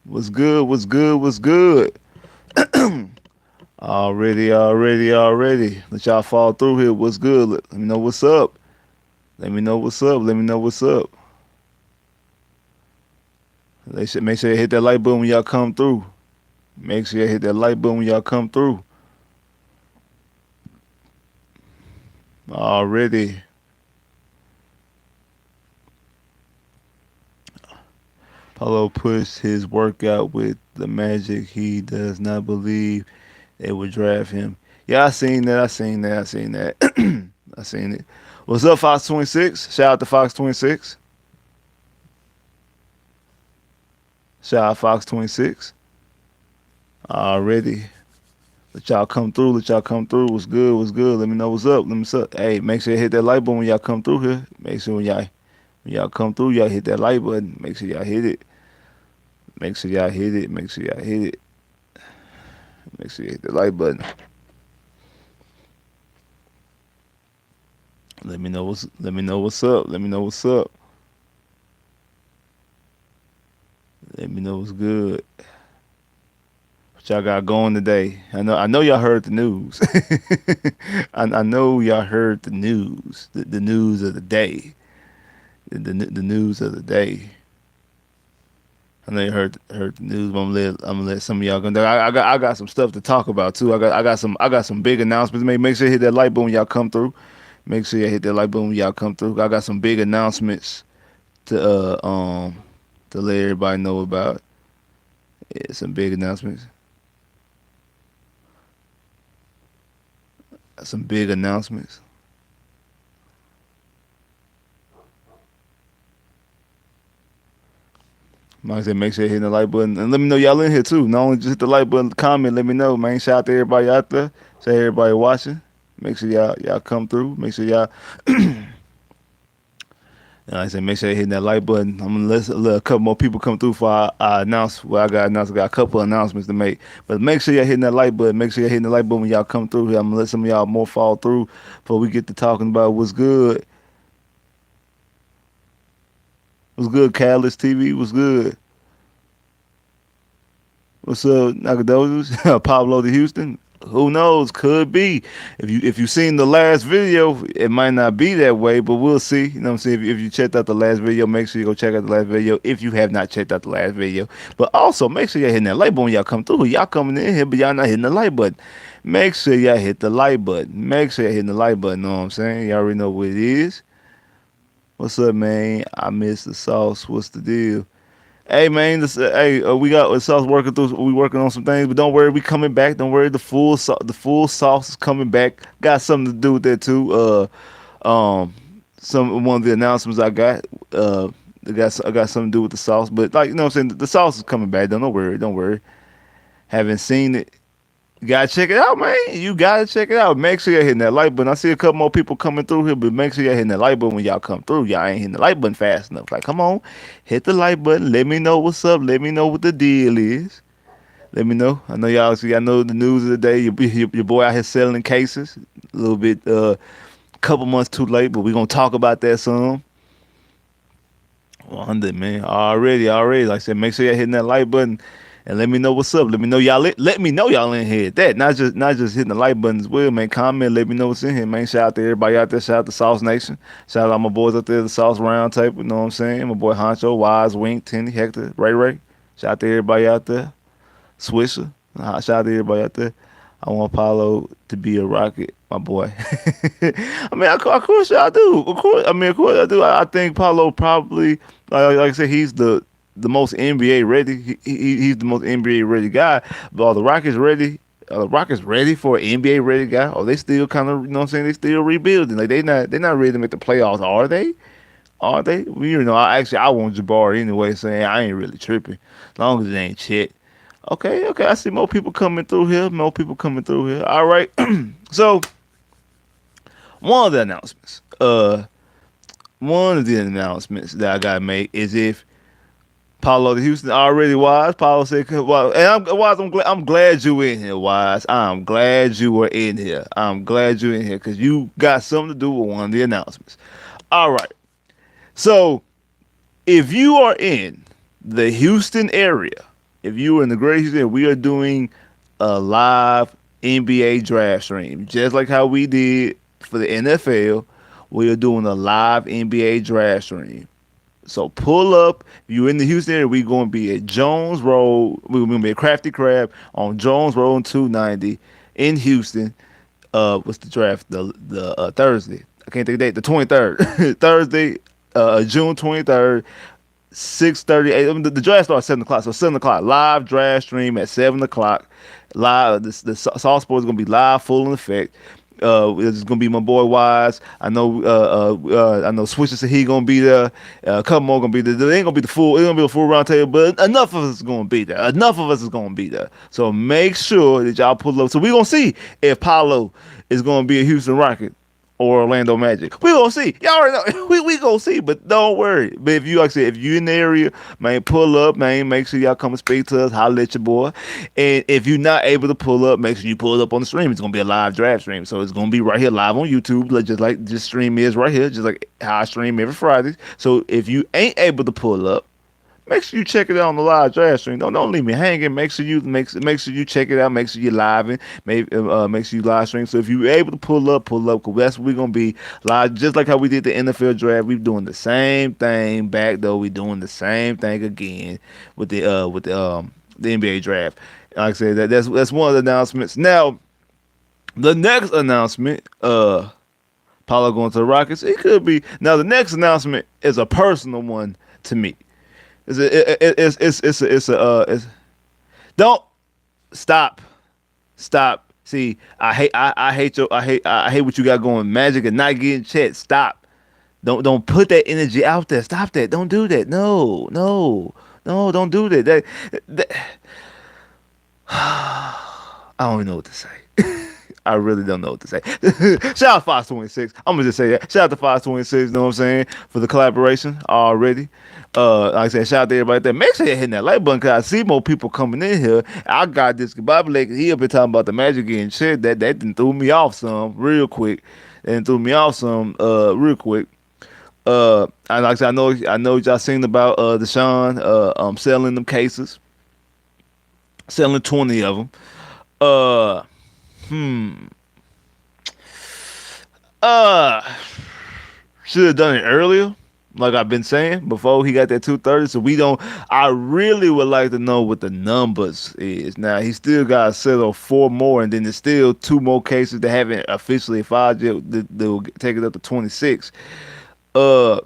What's good? What's good? What's good? Already. Let y'all fall through here. What's good? Let me know what's up. Let me know what's up. Let me know what's up. They should make sure you hit that like button when y'all come through. Make sure you hit that like button when y'all come through. Already. Paulo pushed his workout with the Magic. He does not believe they would draft him. Yeah, I seen that. I seen it. What's up, Fox 26? Shout out to Fox 26. Shout out Fox 26. Already. Let y'all come through. Let y'all come through. What's good? What's good? Let me know what's up. Let me know what's up. Hey, make sure you hit that like button when y'all come through here. Make sure when y'all come through, y'all hit that like button. Make sure y'all hit it. Make sure y'all hit it. Make sure y'all hit it. Make sure you hit the like button. Let me know what's up. Let me know what's up. Let me know what's good. What y'all got going today? I know y'all heard the news. I know y'all heard the news. The news of the day. The news of the day. I know you heard the news, but I'm gonna let some of y'all go. I got some stuff to talk about too. I got some big announcements. Make sure you hit that like button when y'all come through. Make sure you hit that like button when y'all come through. I got some big announcements to let everybody know about. Yeah, some big announcements. Some big announcements. Like I said, make sure you hit the like button and let me know y'all in here too. Not only just hit the like button, comment, let me know, man. Shout out to everybody out there. Say everybody watching. Make sure y'all come through. Make sure y'all like I said, make sure you hit that like button. I'm gonna let a couple more people come through for I announce. Well, I got announced. I got a couple of announcements to make. But make sure you're hitting that like button. Make sure you're hitting the like button when y'all come through here. I'm gonna let some of y'all more fall through before we get to talking about what's good. What's good, Catalyst TV? What's good? What's up, Nagadozus? Pablo to Houston? Who knows? Could be. If you seen the last video, it might not be that way, but we'll see. You know what I'm saying? If you checked out the last video, make sure you go check out the last video if you have not checked out the last video. But also make sure y'all hitting that like button when y'all come through. Y'all coming in here, but y'all not hitting the like button. Make sure y'all hit the like button. Make sure y'all hitting the like button. Know what I'm saying? Y'all already know what it is. What's up, man? I miss the sauce. What's the deal? Hey man, we got sauce working through. We working on some things, but don't worry, we coming back. Don't worry, the full sauce is coming back. Got something to do with that too. Some one of the announcements I got. I got something to do with the sauce, but like you know what I'm saying, the sauce is coming back. Don't worry, don't worry. Haven't seen it. You gotta check it out, man. You gotta check it out. Make sure you're hitting that like button. I see a couple more people coming through here, but make sure you're hitting that like button when y'all come through. Y'all ain't hitting the like button fast enough. Like, come on, hit the like button. Let me know what's up. Let me know what the deal is. Let me know. I know y'all see. I know the news of the day. Your boy out here selling cases. A little bit, couple months too late, but we gonna talk about that some. 100, man. Already. Like I said, make sure you're hitting that like button and let me know what's up. Let me know let me know y'all in here. That not just hitting the like button as well, man. Comment, let me know what's in here, man. Shout out to everybody out there. Shout out to Sauce Nation. Shout out to all my boys out there, the Sauce Round Table. You know what I'm saying? My boy Honcho, Wise, Wink, Tenny, Hector, Ray. Shout out to everybody out there. Swisher. Shout out to everybody out there. I want Apollo to be a rocket, my boy. I mean, of course I do. Of course I do. I think Paulo probably, like I said, he's the most NBA ready. He's the most NBA ready guy. But are the Rockets ready? Are the Rockets ready for an NBA ready guy? Or they still kind of, you know what I'm saying? They still rebuilding. Like they're not ready to make the playoffs, are they? Are they? Well, I want Jabbar anyway, saying I ain't really tripping, as long as it ain't Chet. Okay. I see more people coming through here. More people coming through here. All right. So one of the announcements, one of the announcements that I gotta make is if Paulo the Houston already Wise. Paulo said, "Well, and I'm Wise. I'm glad you in here, Wise. I'm glad you were in here. I'm glad you're in here because you got something to do with one of the announcements. All right. So if you are in the Houston area." if you were in the Great Houston, we are doing a live NBA draft stream, just like how we did for the NFL. We are doing a live NBA draft stream. So pull up. If you're in the Houston area, we're going to be at Jones Road. We're going to be at Crafty Crab on Jones Road and 290 in Houston. What's the draft? The Thursday. I can't think of the date. The 23rd. Thursday, June 23rd. 6:30. The draft starts at 7 o'clock. So 7 o'clock live draft stream at 7 o'clock. Live. The Soft Sports is gonna be live, full in effect. It's gonna be my boy Wise. I know Swisher said he gonna be there. A couple more gonna be there. It ain't gonna be the full. It's gonna be a full round table, but enough of us is gonna be there. Enough of us is gonna be there. So make sure that y'all pull up. So we gonna see if Paulo is gonna be a Houston Rocket or Orlando Magic. We gonna see. Y'all already know. We gonna see, but don't worry. But if you, like I said, if you in the area, man, pull up, man. Make sure y'all come and speak to us. Holla at your boy. And if you're not able to pull up, make sure you pull up on the stream. It's gonna be a live draft stream, so it's gonna be right here live on YouTube, like this stream is right here, just like how I stream every Friday. So if you ain't able to pull up, make sure you check it out on the live draft stream. Don't leave me hanging. Make sure you check it out. Make sure you live and make sure you live stream. So if you're able to pull up, because that's what we're gonna be live. Just like how we did the NFL draft, we're doing the same thing back though. We're doing the same thing again with the NBA draft. Like I said, that's one of the announcements. Now, the next announcement, Paulo going to the Rockets. It could be now. The next announcement is a personal one to me. It's don't stop. See, I hate what you got going. Magic and not getting Chet. Stop. Don't put that energy out there. Stop that. Don't do that. No. Don't do that. That I don't even know what to say. I really don't know what to say. Shout out 526. I'm gonna just say that. Shout out to 526. You know what I'm saying, for the collaboration already. Like I said, shout out to everybody there. Make sure you're hitting that like button, cause I see more people coming in here. I got this Bobby Lake. He up here talking about the Magic getting shit. That done threw me off some real quick. Real quick. And like I said, I know y'all seen about Deshaun selling them cases, selling 20 of them. Uh, hmm. Uh, should have done it earlier, like I've been saying before he got that 230. So we don't. I really would like to know what the numbers is. Now he still got to settle 4 more, and then there's still 2 more cases that haven't officially filed yet. They'll take it up to 26. Uh,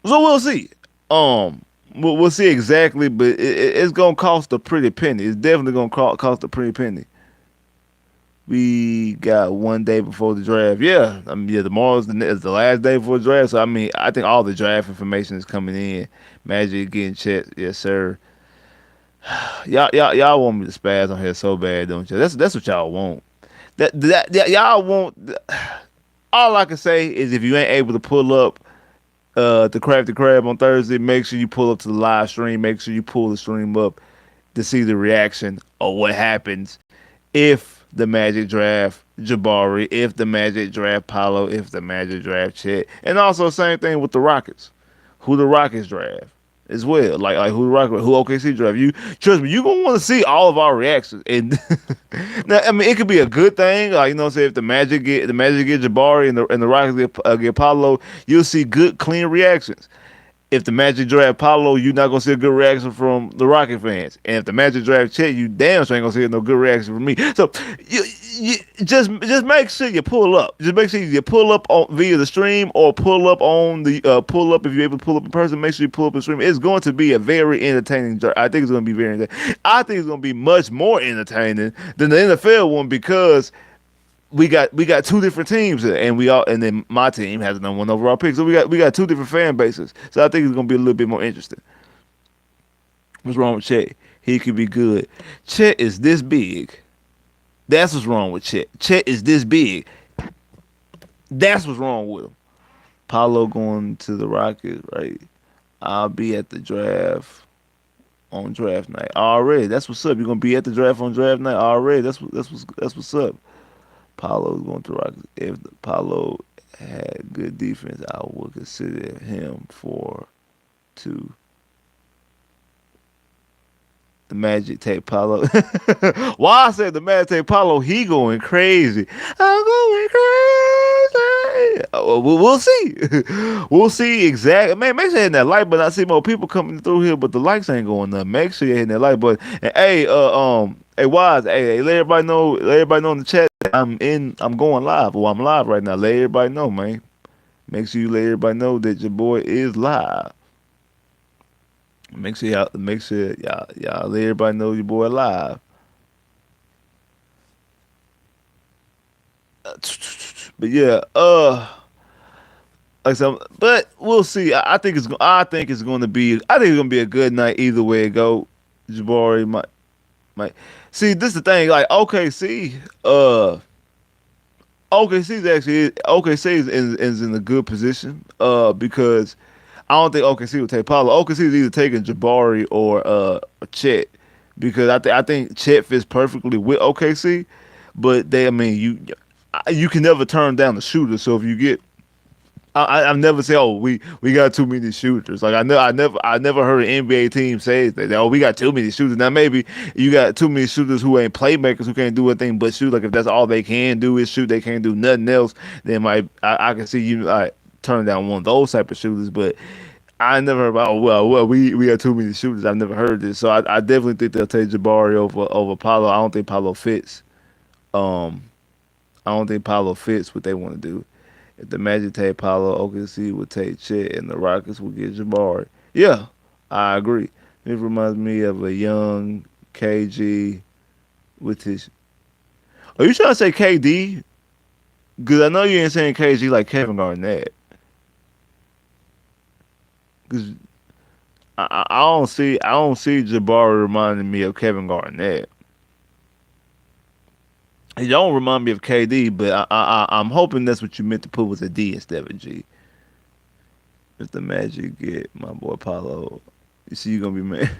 so we'll see. We'll see exactly, but it's gonna cost a pretty penny. It's definitely gonna cost a pretty penny. We got 1 day before the draft. Yeah, I mean, yeah, tomorrow's is the last day before the draft. So I mean, I think all the draft information is coming in. Magic getting checked, yes sir. Y'all want me to spaz on here so bad, don't you? That's what y'all want. That y'all want. All I can say is if you ain't able to pull up to Crafty Crab on Thursday, make sure you pull up to the live stream. Make sure you pull the stream up to see the reaction of what happens if the Magic draft Jabari, if the Magic draft Paolo, if the Magic draft Chet. And also same thing with the Rockets. Who the Rockets draft as well. Like who the Rockets, who OKC draft. You trust me, you gonna want to see all of our reactions. And now, I mean, it could be a good thing. Like, you know what I'm saying, if the Magic get Jabari and the Rockets get Paolo, you'll see good, clean reactions. If the Magic draft Paulo, you're not gonna see a good reaction from the Rocket fans. And if the Magic draft Chet, you damn sure ain't gonna see no good reaction from me. So you just make sure you pull up. Just make sure you pull up on via the stream or pull up on the pull up if you're able to pull up in person. Make sure you pull up the stream. It's going to be a very entertaining draft. I think it's gonna be very entertaining. I think it's gonna be much more entertaining than the NFL one because we got 2 different teams, and then my team has the #1 overall pick. So we got 2 different fan bases. So I think it's gonna be a little bit more interesting. What's wrong with Chet? He could be good. Chet is this big. That's what's wrong with Chet. Chet is this big. That's what's wrong with him. Paulo going to the Rockets, right? I'll be at the draft on draft night already. That's what's up. You're gonna be at the draft on draft night already. That's what's up. Paulo's going to Rockets. If Paulo had good defense, I would consider him for 2. The Magic take Paulo. Why I said the Magic take Paulo? He going crazy. I'm going crazy. We'll see. We'll see exactly. Man, make sure you're hitting that like button. I see more people coming through here, but the likes ain't going up. Make sure you're hitting that like button. And hey, Wise, hey, let everybody know. Let everybody know in the chat that I'm in. I'm going live. Well, I'm live right now. Let everybody know, man. Make sure you let everybody know that your boy is live. Make sure y'all let everybody know your boy live. But yeah, like some, but we'll see. I think it's gonna be a good night either way it go. Jabari might see. This is the thing. Like OKC is in a good position. Because I don't think OKC will take Paulo. OKC is either taking Jabari or Chet, because I think Chet fits perfectly with OKC, but I mean you can never turn down the shooter. So if you get I've never said, oh, we got too many shooters. Like I never heard an NBA team say that. Oh, we got too many shooters. Now maybe you got too many shooters who ain't playmakers, who can't do anything but shoot. Like if that's all they can do is shoot, they can't do nothing else. Then I can see you like turn down one of those type of shooters. But I never heard about, oh well we got too many shooters. I've never heard this. So I definitely think they'll take Jabari over Paulo. I don't think Paulo fits. Um I don't think Paulo fits what they want to do. If the Magic take Paulo, OKC would take Chet, and the Rockets would get Jabari. Yeah, I agree. It reminds me of a young KG with his. Are you trying to say KD? Because I know you ain't saying KG like Kevin Garnett. Because I don't see Jabari reminding me of Kevin Garnett. He don't remind me of KD, but I'm hoping that's what you meant to put with a D instead of a G. If the Magic get my boy Paulo, you see you gonna be mad.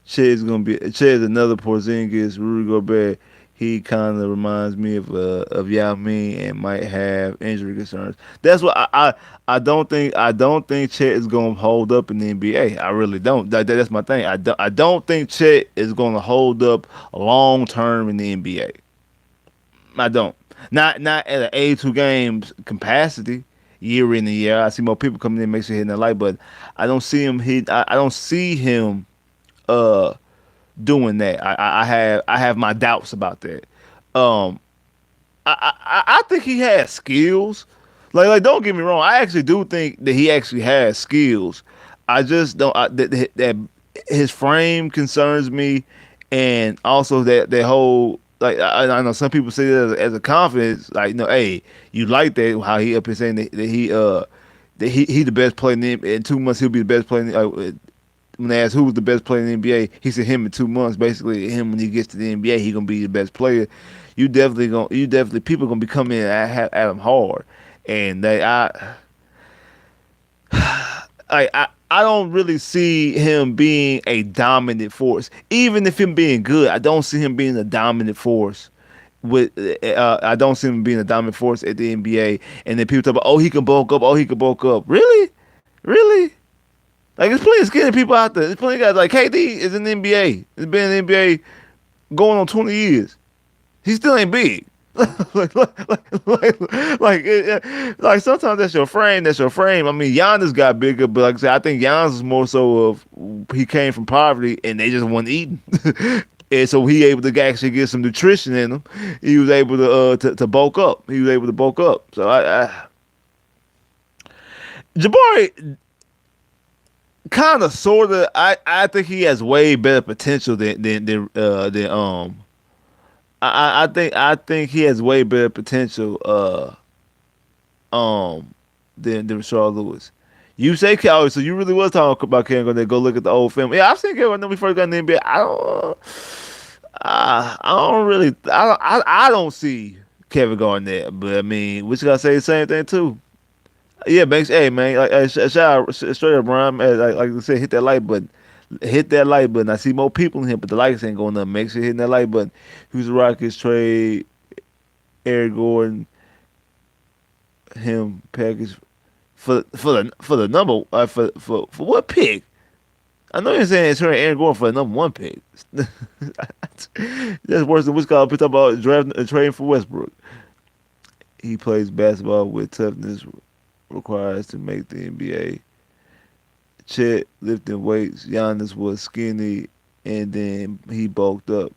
Chet's another Porzingis, Rudy Gobert. He kind of reminds me of Yao Ming and might have injury concerns. That's what I don't think Chet is gonna hold up in the NBA. I really don't. That's my thing. I don't think Chet is gonna hold up long term in the NBA. I don't. Not at an 82 games capacity year in and year out. I see more people coming in, make sure hitting the light, but I don't see him hit. I don't see him uh doing that. I have my doubts about that. Um, I think he has skills. Like don't get me wrong. I actually do think that he actually has skills. I just don't. That his frame concerns me, and also that whole like I know some people say that as a confidence. Like hey, you like that how he up here saying that he the best player in 2 months. He'll be the best player. When they asked who was the best player in the NBA, he said him in 2 months. Basically, him when he gets to the NBA, he gonna be the best player. You definitely people gonna be coming in at him hard, and I don't really see him being a dominant force. Even if him being good, I don't see him being a dominant force. I don't see him being a dominant force at the NBA. And then people talk about, oh, he can bulk up. Oh, he can bulk up. Really, really? Like there's plenty of skinny people out there. There's plenty of guys like KD is in the NBA. He's been in the NBA going on 20 years. He still ain't big. Like sometimes that's your frame. That's your frame. I mean, Giannis got bigger, but like I said, I think Giannis is more so of he came from poverty and they just wasn't eating, and so he able to actually get some nutrition in him. He was able to bulk up. He was able to bulk up. So Jabari kind of sort of. I think he has way better potential than I think he has way better potential than Rashard Lewis. You say Calvin, so you really was talking about Kevin Garnett. Go look at the old film. Yeah, I've seen Kevin Garnett when we first got in the NBA. I don't really I don't see Kevin Garnett, but I mean, what you gotta say the same thing too. Yeah, makes hey man, like shout out straight up, Brian. Like I said, hit that like button. Hit that like button. I see more people in here, but the likes ain't going up. Make sure you're hitting that like button. Who's the Rockets trade Eric Gordon him package for the number for what pick? I know you're saying it's her and Aaron Gordon for the number one pick. That's worse than what's called talking about drafting trading for Westbrook. He plays basketball with toughness requires to make the NBA. Chet lifting weights. Giannis was skinny, and then he bulked up.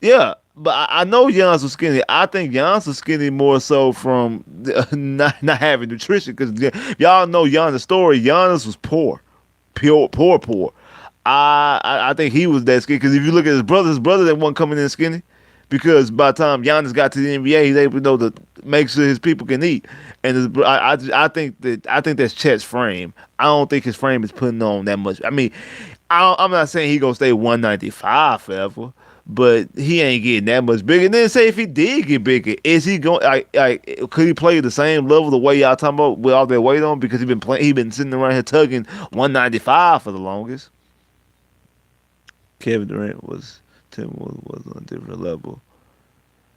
Yeah, but I know Giannis was skinny. I think Giannis was skinny more so from not having nutrition because y'all know Giannis' story. Giannis was poor, poor. I think he was that skinny because if you look at his brother that wasn't coming in skinny because by the time Giannis got to the NBA, he's able to know to make sure his people can eat. And I think that's Chet's frame. I don't think his frame is putting on that much. I mean, I'm not saying he gonna stay 195 forever, but he ain't getting that much bigger. And then say if he did get bigger, is he going? Could he play the same level the way y'all talking about with all that weight on? Because he been sitting around here tugging 195 for the longest. Kevin Durant was on a different level,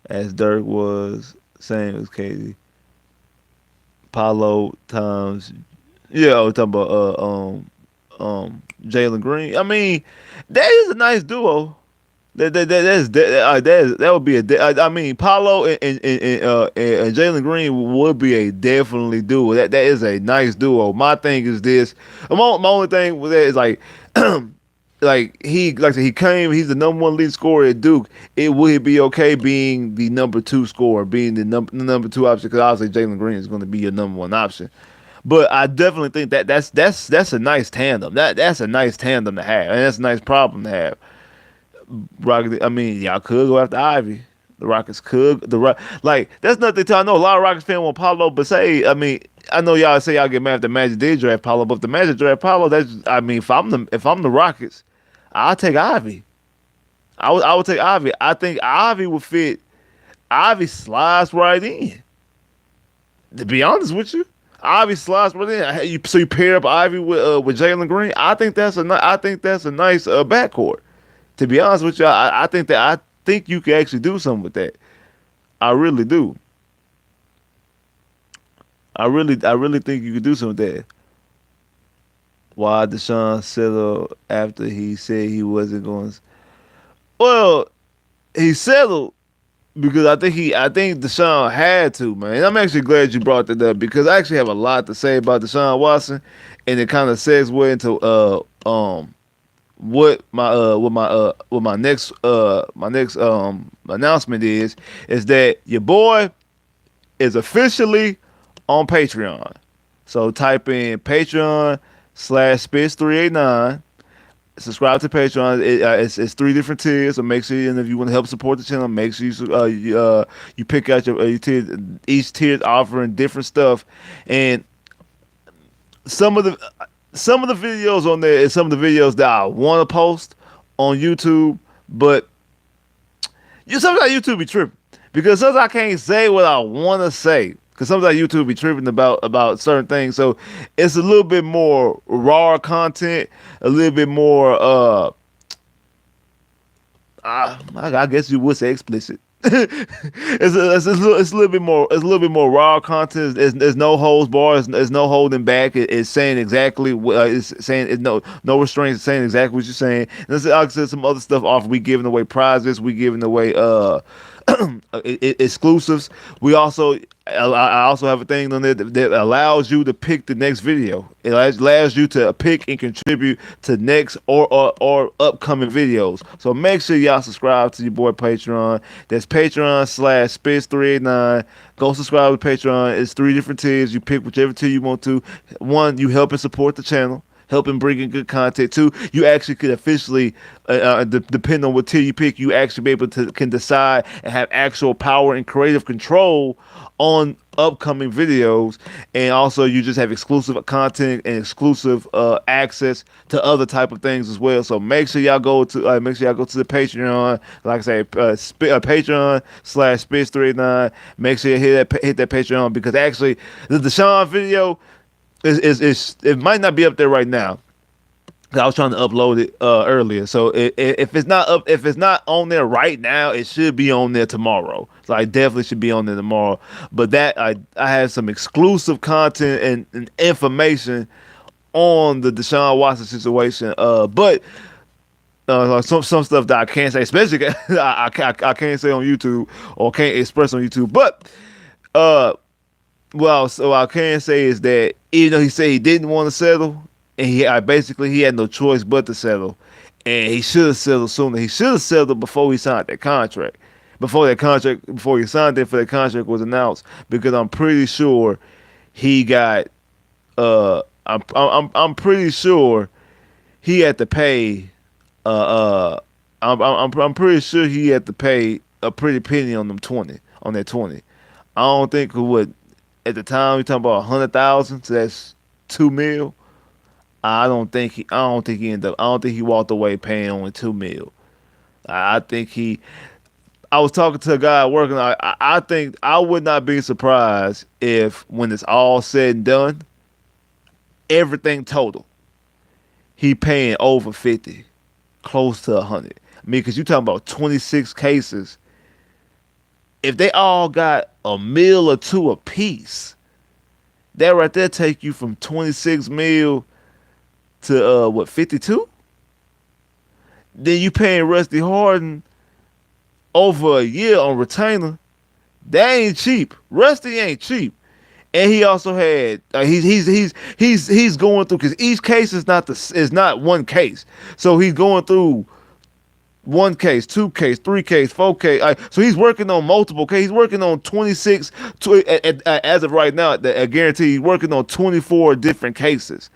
as Dirk was. Same as Katie. Paulo times, yeah, we're talking about Jalen Green. I mean, that is a nice duo. That would be I mean, Paulo and Jalen Green would be a definitely duo. That is a nice duo. My thing is this. My only thing with that is like. Like I said, he came. He's the number one lead scorer at Duke. It would be okay being the number two scorer, being the number two option because obviously Jalen Green is going to be your number one option. But I definitely think that's a nice tandem. That's a nice tandem to have, and that's a nice problem to have. Rocket, I mean, y'all could go after Ivy. The Rockets could like that's nothing to I know a lot of Rockets fans want Paulo, but say I mean I know y'all say y'all get mad if the Magic did draft Paulo, but if the Magic draft Paulo, that's I mean if I'm the Rockets, I'll take Ivy. I would take Ivy. I think Ivy would fit. Ivy slides right in. To be honest with you, Ivy slides right in. So you pair up Ivy with Jalen Green. I think that's a nice backcourt. To be honest with you, I think you can actually do something with that. I really do. I really think you could do something with that. Why Deshaun settled after he said he wasn't going? Well, he settled because I think Deshaun had to, man. And I'm actually glad you brought that up because I actually have a lot to say about Deshaun Watson, and it kind of segues into what my next announcement is that your boy is officially on Patreon. So type in Patreon/Spitz389. Subscribe to Patreon. It's three different tiers, so make sure and if you want to help support the channel, make sure you pick out your tier. Each tier is offering different stuff, and some of the videos on there is some of the videos that I want to post on YouTube, but sometimes YouTube be tripping because sometimes I can't say what I want to say because sometimes YouTube be tripping about certain things. So it's a little bit more raw content, a little bit more I guess you would say explicit. It's a little bit more raw content. There's no holds bars. There's no holding back. It's saying exactly what it's saying. It's no restraints. It's saying exactly what you're saying. And there's like I said, some other stuff off. We giving away prizes. We giving away exclusives. I also have a thing on there that allows you to pick the next video. It allows you to pick and contribute to next or upcoming videos. So make sure y'all subscribe to your boy Patreon. That's Patreon/Spitz389. Go subscribe to Patreon. It's three different tiers. You pick whichever tier you want to. One, you help and support the channel, helping bring in good content. Two, you actually could officially, depending on what tier you pick, you actually be able to can decide and have actual power and creative control on upcoming videos. And also, you just have exclusive content and exclusive access to other type of things as well. So make sure y'all go to the Patreon. Like I say, Patreon/Spitz389. Make sure you hit that Patreon because actually the Deshaun video. It might not be up there right now. I was trying to upload it earlier, so if it's not on there right now, it should be on there tomorrow. So I definitely should be on there tomorrow. But that I had some exclusive content and information on the Deshaun Watson situation. But some stuff that I can't say, especially I can't say on YouTube or can't express on YouTube. But uh, well, so I can say is that even though he said he didn't want to settle, and basically he had no choice but to settle, and he should have settled sooner. He should have settled before he signed that contract. Before he signed it, for that contract was announced, because I'm pretty sure he got. I'm pretty sure he had to pay. I'm pretty sure he had to pay a pretty penny on them 20 on that 20. I don't think it would at the time you're talking about 100,000, so that's 2 mil. I don't think he walked away paying only 2 mil. I think he. I was talking to a guy working. I think I would not be surprised if when it's all said and done, everything total, he paying over 50, close to 100. I mean, because you talking about 26 cases. If they all got a mil or two apiece, that right there take you from 26 mil to what, 52? Then you paying Rusty Harden over a year on retainer. That ain't cheap. Rusty ain't cheap. And he also had he's going through, because each case is not one case. So he's going through one case, two case, three case, four case. So he's working on multiple cases. He's working on 26. As of right now, I guarantee he's working on 24 different cases.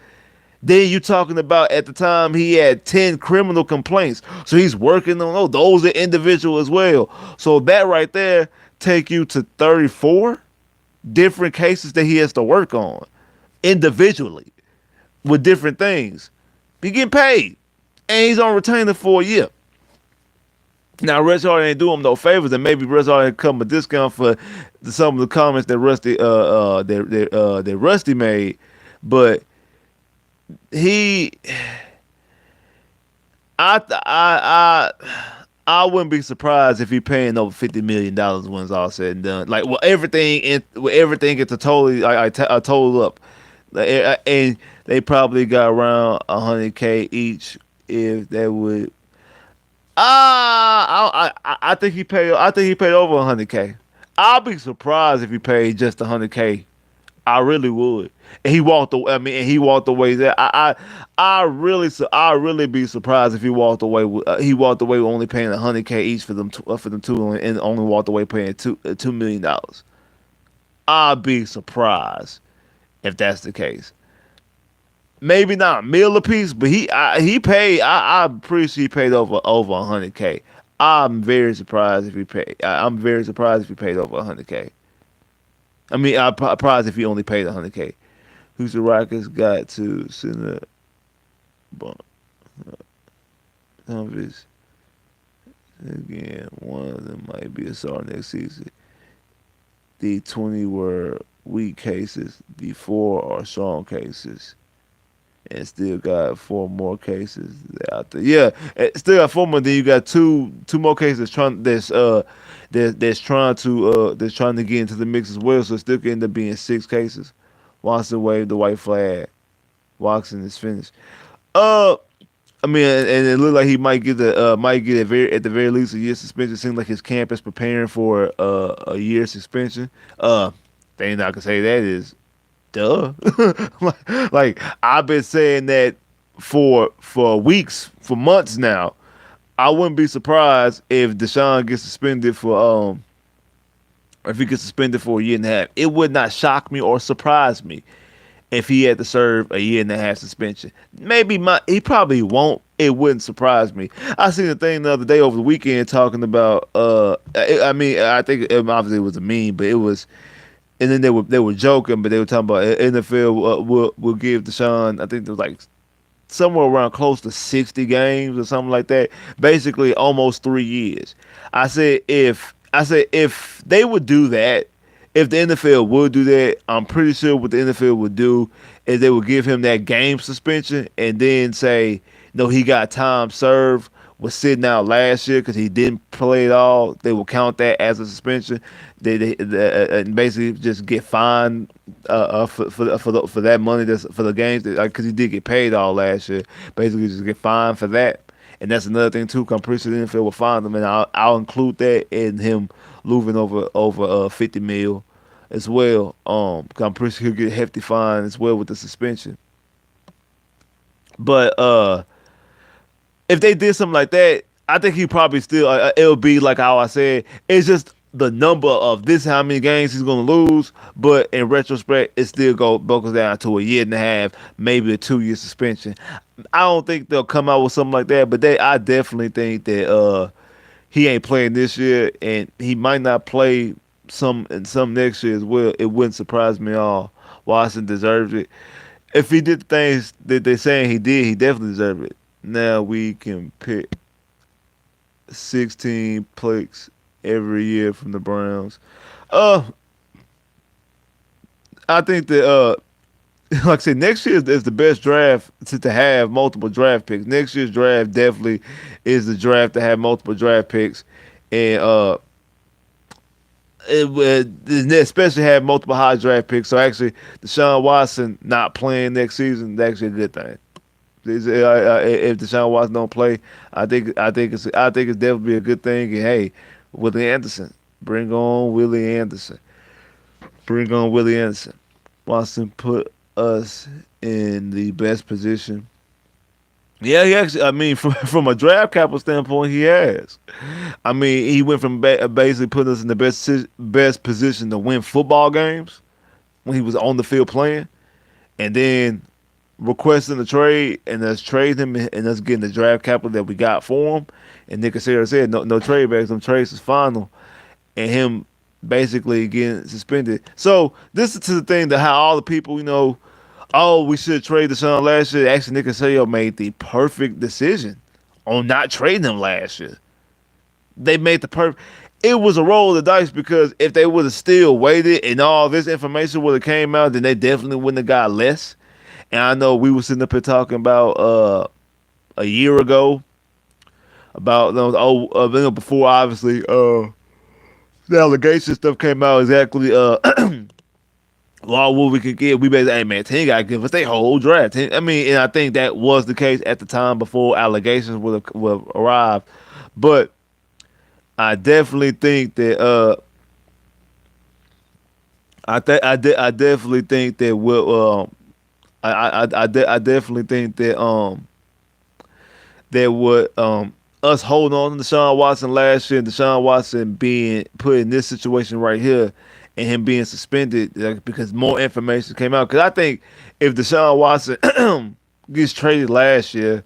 Then you're talking about at the time he had 10 criminal complaints. So he's working on those are individual as well. So that right there take you to 34 different cases that he has to work on individually with different things. He getting paid. And he's on retainer for a year. Now, Russ Hard ain't doing him no favors, and maybe Russ Hard ain't come a discount for some of the comments that Rusty made. But he, I wouldn't be surprised if he paying over $50 million when it's all said and done. Like, everything gets a total up, and they probably got around 100K each if they would. I think he paid. I think he paid over 100K. I'll be surprised if he paid just 100K. I really would. And he walked away. I mean, and he walked away there. I really be surprised if he walked away with only paying 100K each for them two, and only walked away paying $2 million. I'll be surprised if that's the case. Maybe not a mil a piece, but he paid. I'm pretty sure he paid over 100K. I'm very surprised if he paid. I'm very surprised if he paid over 100K. I mean, I'm surprised if he only paid 100K. Houston Rockets got to send a Humvees. Again, one of them might be a star next season. The 20 were weak cases. The 4 are strong cases. And still got 4 more cases out there. Yeah, still got 4 more. Then you got two more cases that's trying to get into the mix as well. So it still could end up being 6 cases. Watson waved the white flag. Watson is finished. I mean, and it looked like he might get at the very least a year suspension. It seems like his camp is preparing for a year suspension. Thing I can say that is, duh. like I've been saying that for weeks, for months now. I wouldn't be surprised if Deshaun gets suspended for if he gets suspended for a year and a half. It would not shock me or surprise me if he had to serve a year and a half suspension. He probably won't. It wouldn't surprise me. I seen a thing the other day over the weekend talking about I think obviously it was a meme, but it was. And then they were joking, but they were talking about NFL will give Deshaun, I think it was like somewhere around close to 60 games or something like that. Basically, almost 3 years. I said if they would do that, if the NFL would do that, I'm pretty sure what the NFL would do is they would give him that game suspension and then say, no, he got time served was sitting out last year because he didn't play at all, they will count that as a suspension. And basically just get fined for that money that's for the games because he did get paid all last year. Basically, just get fined for that. And that's another thing too. 'Cause I'm pretty sure the NFL will fine him, and I'll include that in him losing over 50 mil as well. 'Cause I'm pretty sure he'll get a hefty fine as well with the suspension. But if they did something like that, I think he probably still it'll be like how I said. It's just the number of this how many games he's gonna lose. But in retrospect, it still goes down to a year and a half, maybe a 2 year suspension. I don't think they'll come out with something like that, but I definitely think that he ain't playing this year, and he might not play some next year as well. It wouldn't surprise me at all. Watson deserves it. If he did the things that they're saying he did, he definitely deserved it. Now we can pick 16 picks every year from the Browns. Uh, I think that like I said, next year is the best draft to have multiple draft picks. Next year's draft definitely is the draft to have multiple draft picks, and it would especially have multiple high draft picks. So actually, Deshaun Watson not playing next season is actually a good thing. If Deshaun Watson don't play, I think it's definitely a good thing. And hey, Willie Anderson, bring on Willie Anderson, bring on Willie Anderson. Watson put us in the best position. Yeah, he actually. I mean, from a draft capital standpoint, he has. I mean, he went from basically putting us in the best position to win football games when he was on the field playing, and then requesting a trade and us trade him and us getting the draft capital that we got for him. And Nick Casario said no trade backs, no trades is final, and him basically getting suspended. So this is to the thing that how all the people oh we should trade Deshaun last year. Actually, Nick Casario made the perfect decision on not trading him last year. They made the perfect. It was a roll of the dice because if they would have still waited and all this information would have came out, then they definitely wouldn't have got less. And I know we were sitting up here talking about a year ago about before obviously the allegation stuff came out exactly what we could get. We basically, hey man, team got to give us their whole draft. I mean, and I think that was the case at the time before allegations would arrive. But I definitely think that I definitely think that I definitely think that what us holding on to Deshaun Watson last year, Deshaun Watson being put in this situation right here, and him being suspended because more information came out. Because I think if Deshaun Watson gets traded last year,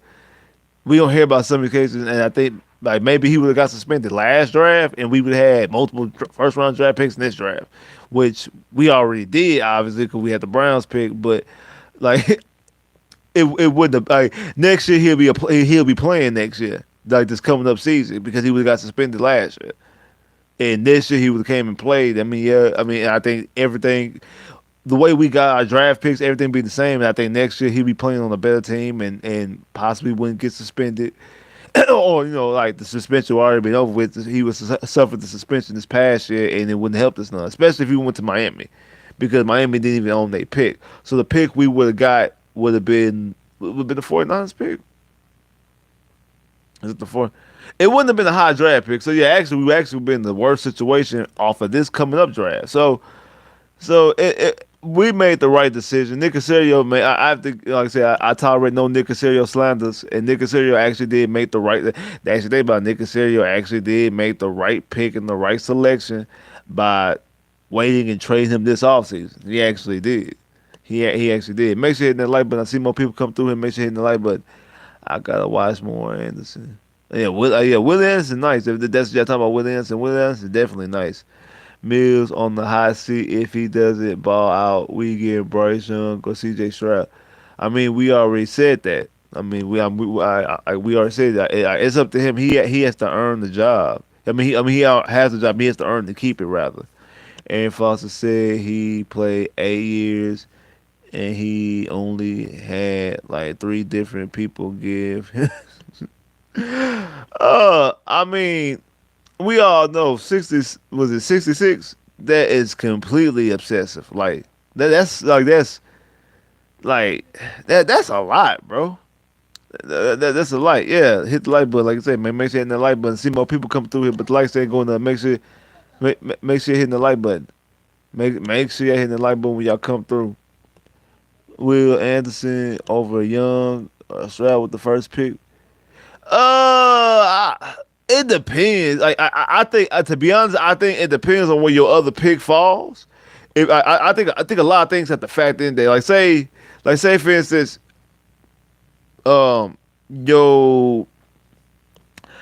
we don't hear about some of the cases, and I think like maybe he would have got suspended last draft, and we would have had multiple first round draft picks in this draft, which we already did obviously because we had the Browns pick, but like it wouldn't have like next year he'll be playing next year like this coming up season because he would have got suspended last year. And this year he would have came and played. I mean, yeah. I mean, I think everything, the way we got our draft picks, everything be the same. And I think next year he'll be playing on a better team and possibly wouldn't get suspended, or like the suspension would already been over with. He was suffered the suspension this past year, and it wouldn't help us none, especially if he went to Miami, because Miami didn't even own their pick. So the pick we would have got would have been the 49ers pick. Is it the four? It wouldn't have been a high draft pick. So yeah, actually, we actually been in the worst situation off of this coming up draft. So we made the right decision. Nick Casario, man, I have to like I said, I tolerate no Nick Casario slanders, and Nick Casario actually did make the right. The actual thing about Nick Casario actually did make the right pick and the right selection by waiting and trading him this offseason. He actually did. He actually did. Make sure you hit that like button. I see more people come through here. Make sure you hit the like button. I gotta watch more Anderson. Will Anderson nice. If that's what y'all talking about, Will Anderson is definitely nice. Mills on the high seat. If he doesn't ball out, we get Bryce Young or C.J. Stroud. I mean, we already said that. I mean, we already said that. It's up to him. He has to earn the job. He has the job. He has to earn to keep it rather. Aaron Foster said he played 8 years and he only had like 3 different people give. I mean, we all know 60 was it 66? That is completely obsessive. Like that's like that's a lot, bro. That's a lot. Yeah, hit the like button. Like I said, man, make sure you hit the like button. See more people come through here, but the likes ain't going up. Make sure you hitting the like button. Make sure you hitting the like button when y'all come through. Will Anderson over Young, Stroud with the first pick. It depends. I think to be honest, I think it depends on where your other pick falls. If I think a lot of things have to factor in there. Like say for instance, um, yo,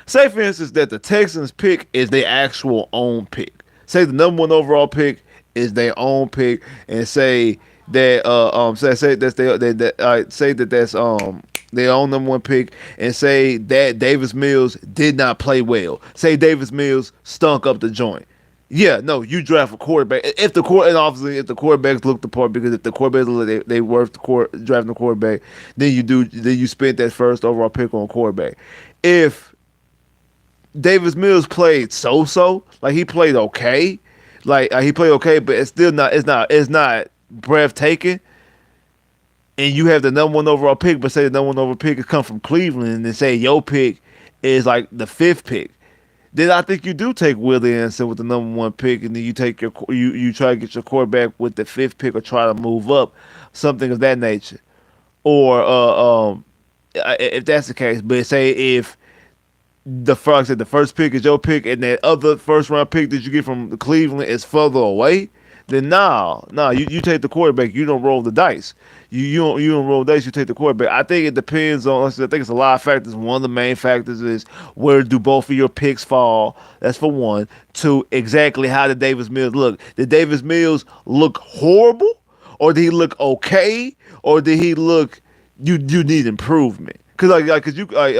say for instance that the Texans pick is their actual own pick. Say the number one overall pick is their own pick, and say that say that's say that that's their own number one pick, and say that Davis Mills did not play well. Say Davis Mills stunk up the joint. Yeah, no, you draft a quarterback. If the court and obviously if the quarterbacks look the part, because if the quarterbacks they worth drafting the quarterback, then you spent that first overall pick on quarterback. If Davis Mills played so, like he played okay, he played okay, but it's still not it's not breathtaking. And you have the number one overall pick, but say the number one overall pick has come from Cleveland, and say your pick is like the fifth pick, then I think you do take Willie Anderson with the number one pick, and then you take you try to get your quarterback with the fifth pick, or try to move up, something of that nature. Or if that's the case, but say if the first pick is your pick, and that other first round pick that you get from Cleveland is further away, then you take the quarterback. You don't roll the dice. You don't roll the dice. You take the quarterback. I think it depends on. I think it's a lot of factors. One of the main factors is where do both of your picks fall. That's for one. Two, exactly how did Davis Mills look? Did Davis Mills look horrible, or did he look okay, or did he look you need improvement? Cause I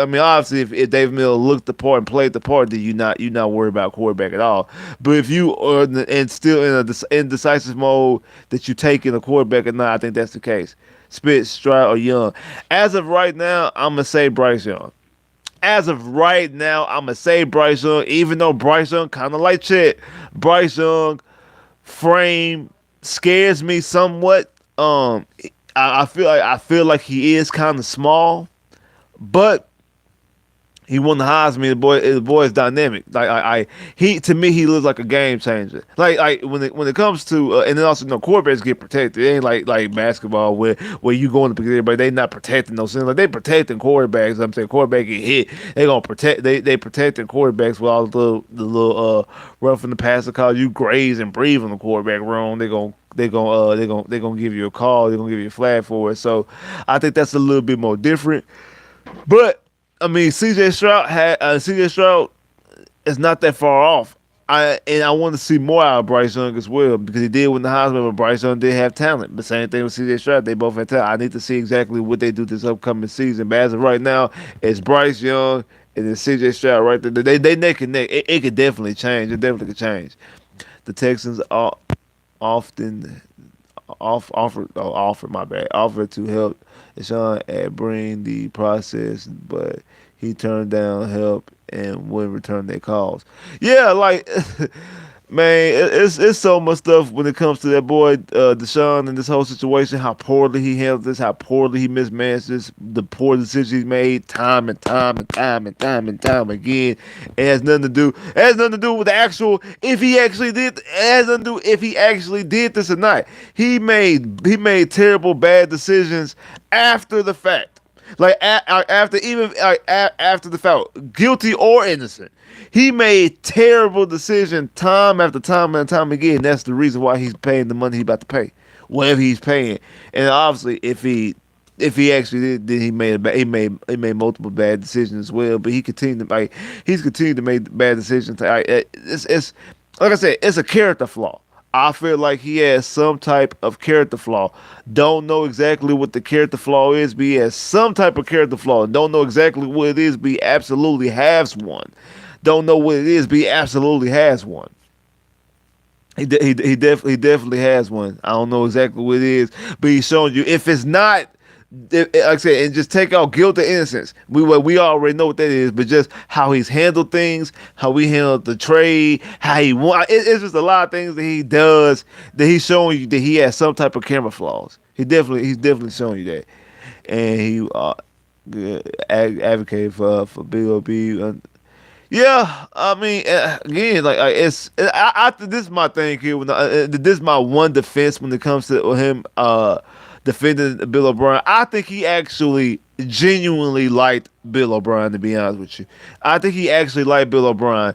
mean, obviously, if David Miller looked the part and played the part, then you not worried about quarterback at all. But if you are and still in a indecisive mode that you take in a quarterback or not, I think that's the case. Spitz, Stroud, or Young. As of right now, I'm gonna say Bryce Young. As of right now, I'm gonna say Bryce Young. Even though Bryce Young kind of like Chet, Bryce Young frame scares me somewhat. I feel like he is kind of small. But he won the Heisman. The boy is dynamic. He to me he looks like a game changer. When it comes to and then also quarterbacks get protected. It ain't like basketball where you going to protect everybody. They not protecting those things. Like they protecting quarterbacks. I'm saying quarterback get hit. They gonna protect. They protecting quarterbacks with all the little rough in the passer call. You graze and breathe in the quarterback room. They gonna give you a call. They're gonna give you a flag for it. So I think that's a little bit more different. But I mean, CJ Stroud is not that far off. I want to see more out of Bryce Young as well, because he did win the Heisman, but Bryce Young did have talent. But same thing with CJ Stroud, they both had talent. I need to see exactly what they do this upcoming season. But as of right now, it's Bryce Young and then CJ Stroud right there. They neck and neck. It could definitely change. It definitely could change. The Texans are often offered to help Deshaun at bring the process, but he turned down help and wouldn't return their calls. Yeah, man, it's so much stuff when it comes to that boy Deshaun and this whole situation. How poorly he handled this, how poorly he mismanaged this, the poor decisions he made time and time again. It has nothing to do. It has nothing to do with the actual if he actually did. It has nothing to do if he actually did this or not. He made terrible bad decisions after the fact. After after the fact, guilty or innocent. He made terrible decisions time after time and time again. That's the reason why he's paying the money he's about to pay, whatever he's paying. And obviously, if he actually did, then he made multiple bad decisions as well. But he's continued to make bad decisions. It's like I said, it's a character flaw. I feel like he has some type of character flaw. Don't know exactly what the character flaw is, but he has some type of character flaw. Don't know exactly what it is, but he absolutely has one. Don't know what it is, but he absolutely has one. He definitely has one. I don't know exactly what it is, but he's showing you if it's not like I said, and just take out guilt and innocence. We already know what that is, but just how he's handled things, how we handled the trade, how he won. It's just a lot of things that he does that he's showing you that he has some type of camera flaws. He's definitely showing you that, and he advocated for Big OB. Yeah, I mean, again, like this is my thing here. This is my one defense when it comes to him defending Bill O'Brien. I think he actually genuinely liked Bill O'Brien. To be honest with you, I think he actually liked Bill O'Brien.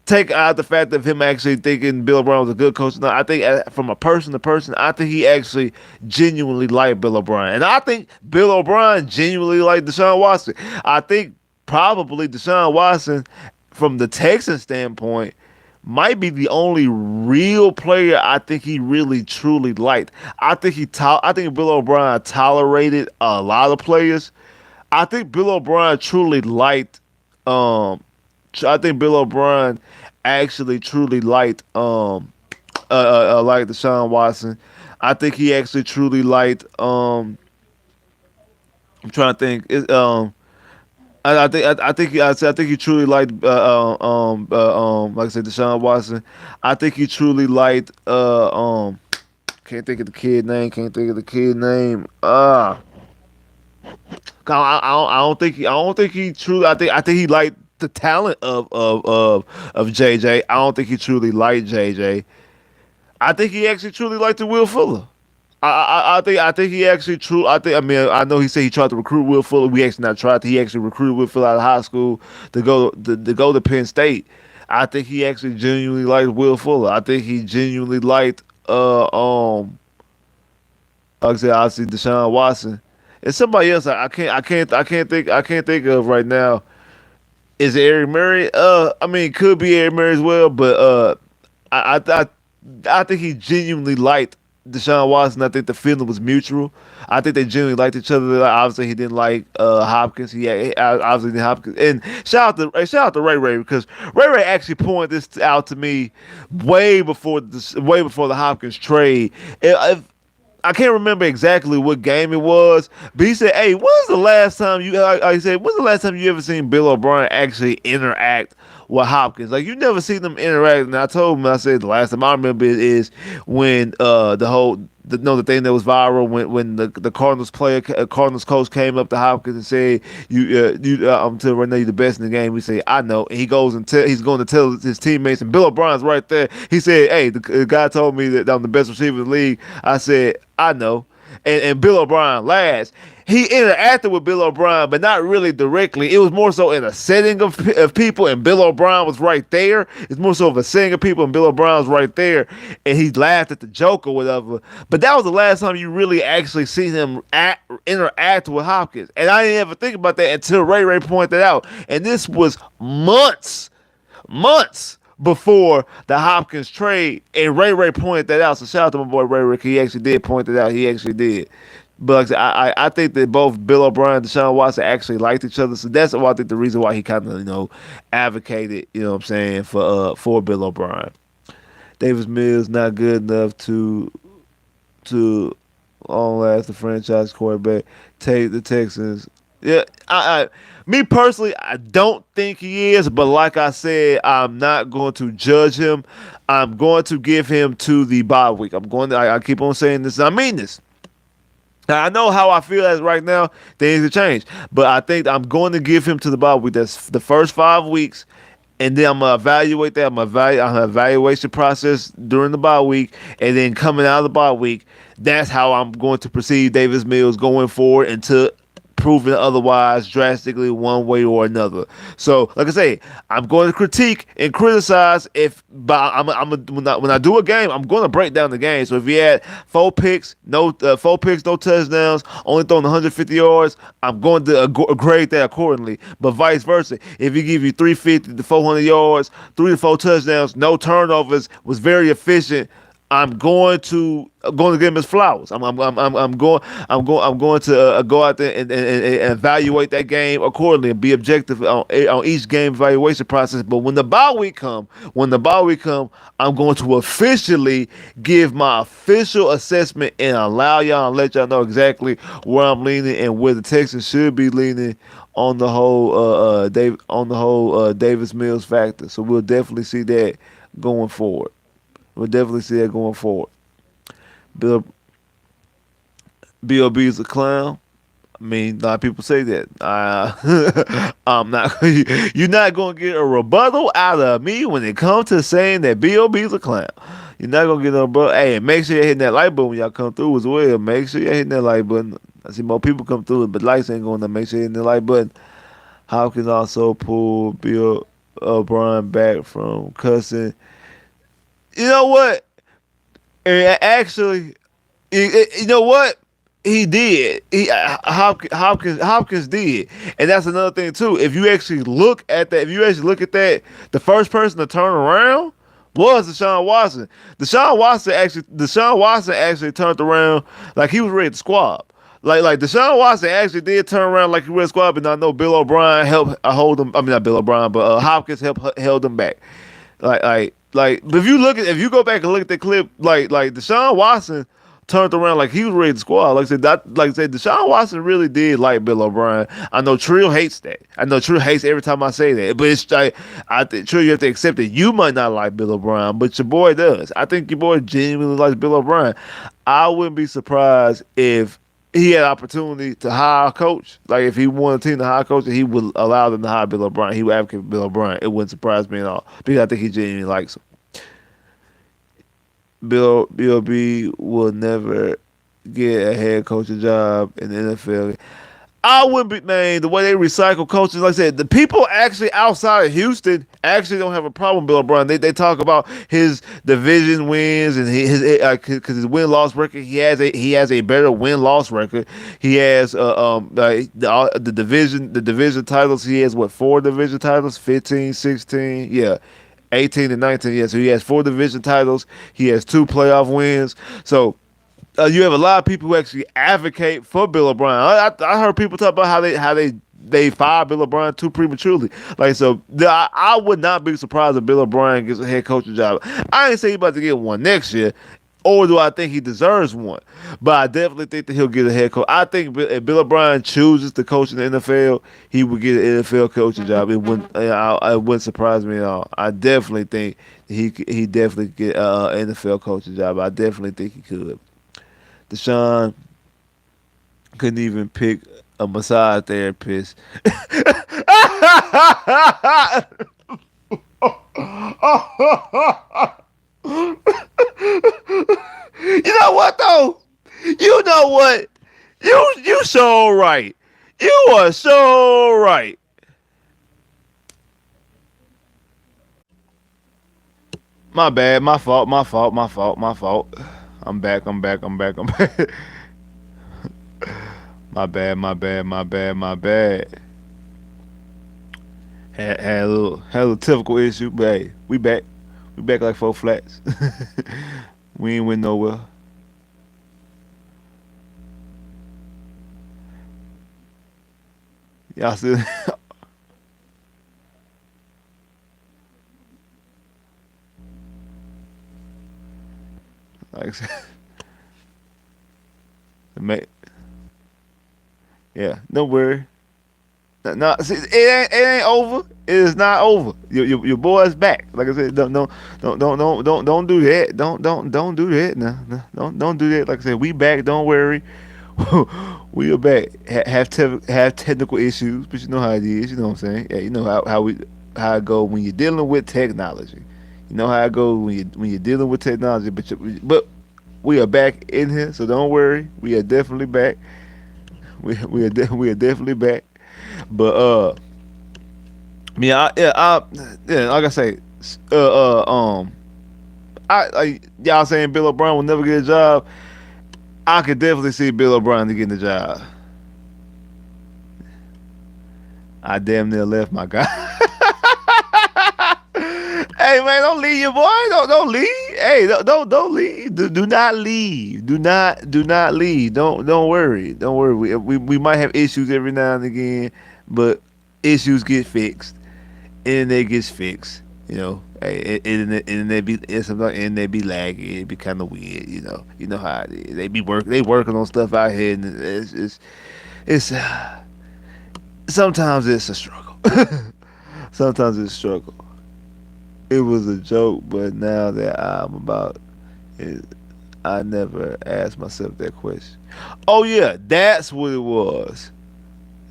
Take out the fact of him actually thinking Bill O'Brien was a good coach. No, I think from a person to person, I think he actually genuinely liked Bill O'Brien, and I think Bill O'Brien genuinely liked Deshaun Watson. I think probably Deshaun Watson, from the Texans standpoint, might be the only real player I think he really truly liked. I think Bill O'Brien tolerated a lot of players. I think Bill O'Brien truly liked. I think Bill O'Brien actually truly liked like Deshaun Watson. I think he actually truly liked. I'm trying to think. I think he truly liked like I said, Deshaun Watson. I think he truly liked can't think of the kid name. Can't think of the kid name. I don't think he truly. I think he liked the talent of JJ. I don't think he truly liked JJ. I think he actually truly liked the Will Fuller. I think he actually true. I mean, I know he said he tried to recruit Will Fuller. We actually not tried to. He actually recruited Will Fuller out of high school to go to Penn State. I think he actually genuinely liked Will Fuller. I think he genuinely liked like I said, obviously Deshaun Watson and somebody else. I can't think of right now. Is it Eric Murray? I mean, it could be Eric Murray as well, but I think he genuinely liked Deshaun Watson. I think the feeling was mutual. I think they genuinely liked each other. Like, obviously, he didn't like Hopkins. He obviously didn't Hopkins. And shout out to Ray Ray, because Ray actually pointed this out to me way before the Hopkins trade. I can't remember exactly what game it was, but he said, "Hey, when's the last time you?" He said, "When's the last time you ever seen Bill O'Brien actually interact with Hopkins? Like, you never seen them interact." And I told him, I said, the last time I remember it is when the thing that was viral when the Cardinals coach came up to Hopkins and said, I'm telling right now, you're the best in the game." We say, "I know," and he goes and he's going to tell his teammates, and Bill O'Brien's right there. He said, "Hey, the guy told me that I'm the best receiver in the league." I said, "I know," and Bill O'Brien laughs. He interacted with Bill O'Brien, but not really directly. It was more so in a setting of people, and Bill O'Brien was right there. It's more so of a setting of people, and Bill O'Brien was right there, and he laughed at the joke or whatever. But that was the last time you really actually see him interact with Hopkins. And I didn't ever think about that until Ray pointed that out. And this was months before the Hopkins trade, and Ray pointed that out. So shout out to my boy Ray. He actually did point it out. He actually did. But like I think that both Bill O'Brien and Deshaun Watson actually liked each other. So that's why I think the reason why he kind of, advocated, what I'm saying, for Bill O'Brien. Davis Mills not good enough to long last the franchise quarterback. Take the Texans. Yeah, me personally, I don't think he is, but like I said, I'm not going to judge him. I'm going to give him to the bye week. I keep on saying this, and I mean this. Now, I know how I feel as right now. Things have changed. But I think I'm going to give him to the bye week. That's the first 5 weeks. And then I'm going to evaluate that. I'm going to evaluation process during the bye week. And then coming out of the bye week, that's how I'm going to perceive Davis Mills going forward until proven otherwise drastically one way or another. So, like I say, I'm going to critique and criticize when I do a game, I'm going to break down the game. So if he had 4 picks, no touchdowns, only throwing 150 yards, I'm going to grade that accordingly. But vice versa, if he give you 350 to 400 yards, 3 to 4 touchdowns, no turnovers, was very efficient, I'm going to give him his flowers. I'm going to go out there and evaluate that game accordingly and be objective on each game evaluation process. But when the bye week come, I'm going to officially give my official assessment and allow y'all and let y'all know exactly where I'm leaning and where the Texans should be leaning on the whole Davis Mills factor. So we'll definitely see that going forward. We'll definitely see that going forward. Bill Bob is a clown. I mean, a lot of people say that. I'm not. You're not gonna get a rebuttal out of me when it comes to saying that Bob is a clown. You're not gonna get no rebuttal. Hey, make sure you're hitting that like button when y'all come through as well. Make sure you're hitting that like button. I see more people come through, but likes ain't going to make sure you're hitting the like button. Hopkins also pulled Bill O'Brien back from cussing. You know what? Actually, you know what? He did. Hopkins did, and that's another thing too. If you actually look at that, the first person to turn around was Deshaun Watson. Deshaun Watson actually turned around like he was ready to squab. Like Deshaun Watson actually did turn around like he was squab, and I know Bill O'Brien helped hold him. I mean not Bill O'Brien, but Hopkins held him back. But if you go back and look at the clip, like Deshaun Watson turned around like he was ready to squad. Like I said, Deshaun Watson really did like Bill O'Brien. I know Trill hates that. I know Trill hates every time I say that. But it's like I think Trill, you have to accept that you might not like Bill O'Brien, but your boy does. I think your boy genuinely likes Bill O'Brien. I wouldn't be surprised if he had opportunity to hire a coach. Like if he wanted a team to hire a coach, he would allow them to hire Bill O'Brien. He would advocate for Bill O'Brien. It wouldn't surprise me at all because I think he genuinely likes him. Bill B will never get a head coaching job in the NFL. I wouldn't be, man, the way they recycle coaches, like I said, the people actually outside of Houston actually don't have a problem with Bill O'Brien. They talk about his division wins and because his win loss record, he has a better win loss record. He has the division titles. He has what, 4 division titles, 15, 16, yeah. 18 and 19, yeah. So he has 4 division titles. He has 2 playoff wins. So you have a lot of people who actually advocate for Bill O'Brien. I heard people talk about how they fired Bill O'Brien too prematurely. Like so, I would not be surprised if Bill O'Brien gets a head coaching job. I ain't say he's about to get one next year, or do I think he deserves one? But I definitely think that he'll get a head coach. I think if Bill O'Brien chooses to coach in the NFL, he would get an NFL coaching job. It wouldn't surprise me at all. I definitely think he definitely get an NFL coaching job. I definitely think he could. Deshaun couldn't even pick a massage therapist. You know what though? You know what? You so right. You are so right. My bad. My fault. My fault. My fault. My fault. I'm back. I'm back. I'm back. I'm back. My bad. My bad. My bad. My bad. Had a little typical issue, but hey, we back. We back like 4 flats. We ain't went nowhere. Y'all still like I said, yeah, don't worry. No, see, it ain't over. It is not over. Your boy's back. Like I said, don't do that. Don't do that. No, no, don't do that. Like I said, we back. Don't worry. We are back. Have technical issues, but you know how it is. You know what I'm saying? Yeah, you know how it go when you're dealing with technology. You know how it goes when you're dealing with technology. But we are back in here, so don't worry. We are definitely back. We are definitely back. But yeah, like I say, y'all saying Bill O'Brien will never get a job. I could definitely see Bill O'Brien to getting the job. I damn near left my guy. Hey man, don't leave your boy. Don't leave. hey, don't leave. Do not leave. Do not leave. Don't worry. Don't worry. We might have issues every now and again, but issues get fixed. Internet gets fixed. Hey, internet be sometimes internet be laggy. It be kind of weird. You know how it is. They working on stuff out here, and it's sometimes it's a struggle. Sometimes it's a struggle. It was a joke, but now that I'm about it, I never asked myself that question. Oh yeah, that's what it was.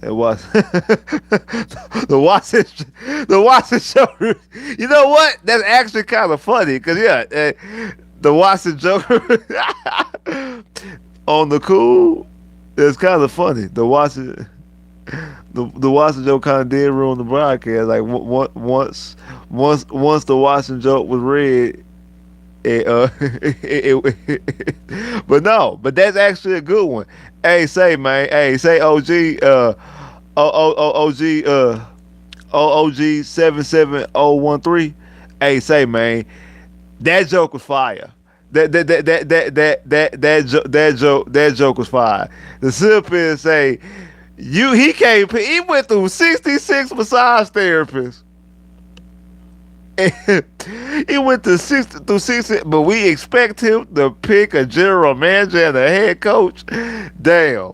It was the Watson, the Watson show. You know what? That's actually kind of funny because yeah, the Watson joke on the cool. It's kind of funny. The Watson joke kind of did ruin the broadcast. Like once the Watson joke was read, but no, but that's actually a good one. Hey, say man, hey, say OG, OG, OOG 77013. Hey, say man, that joke was fire. That joke was fire. The sip say he went through 66 massage therapists. He went to 60 through 60, but we expect him to pick a general manager and a head coach. Damn.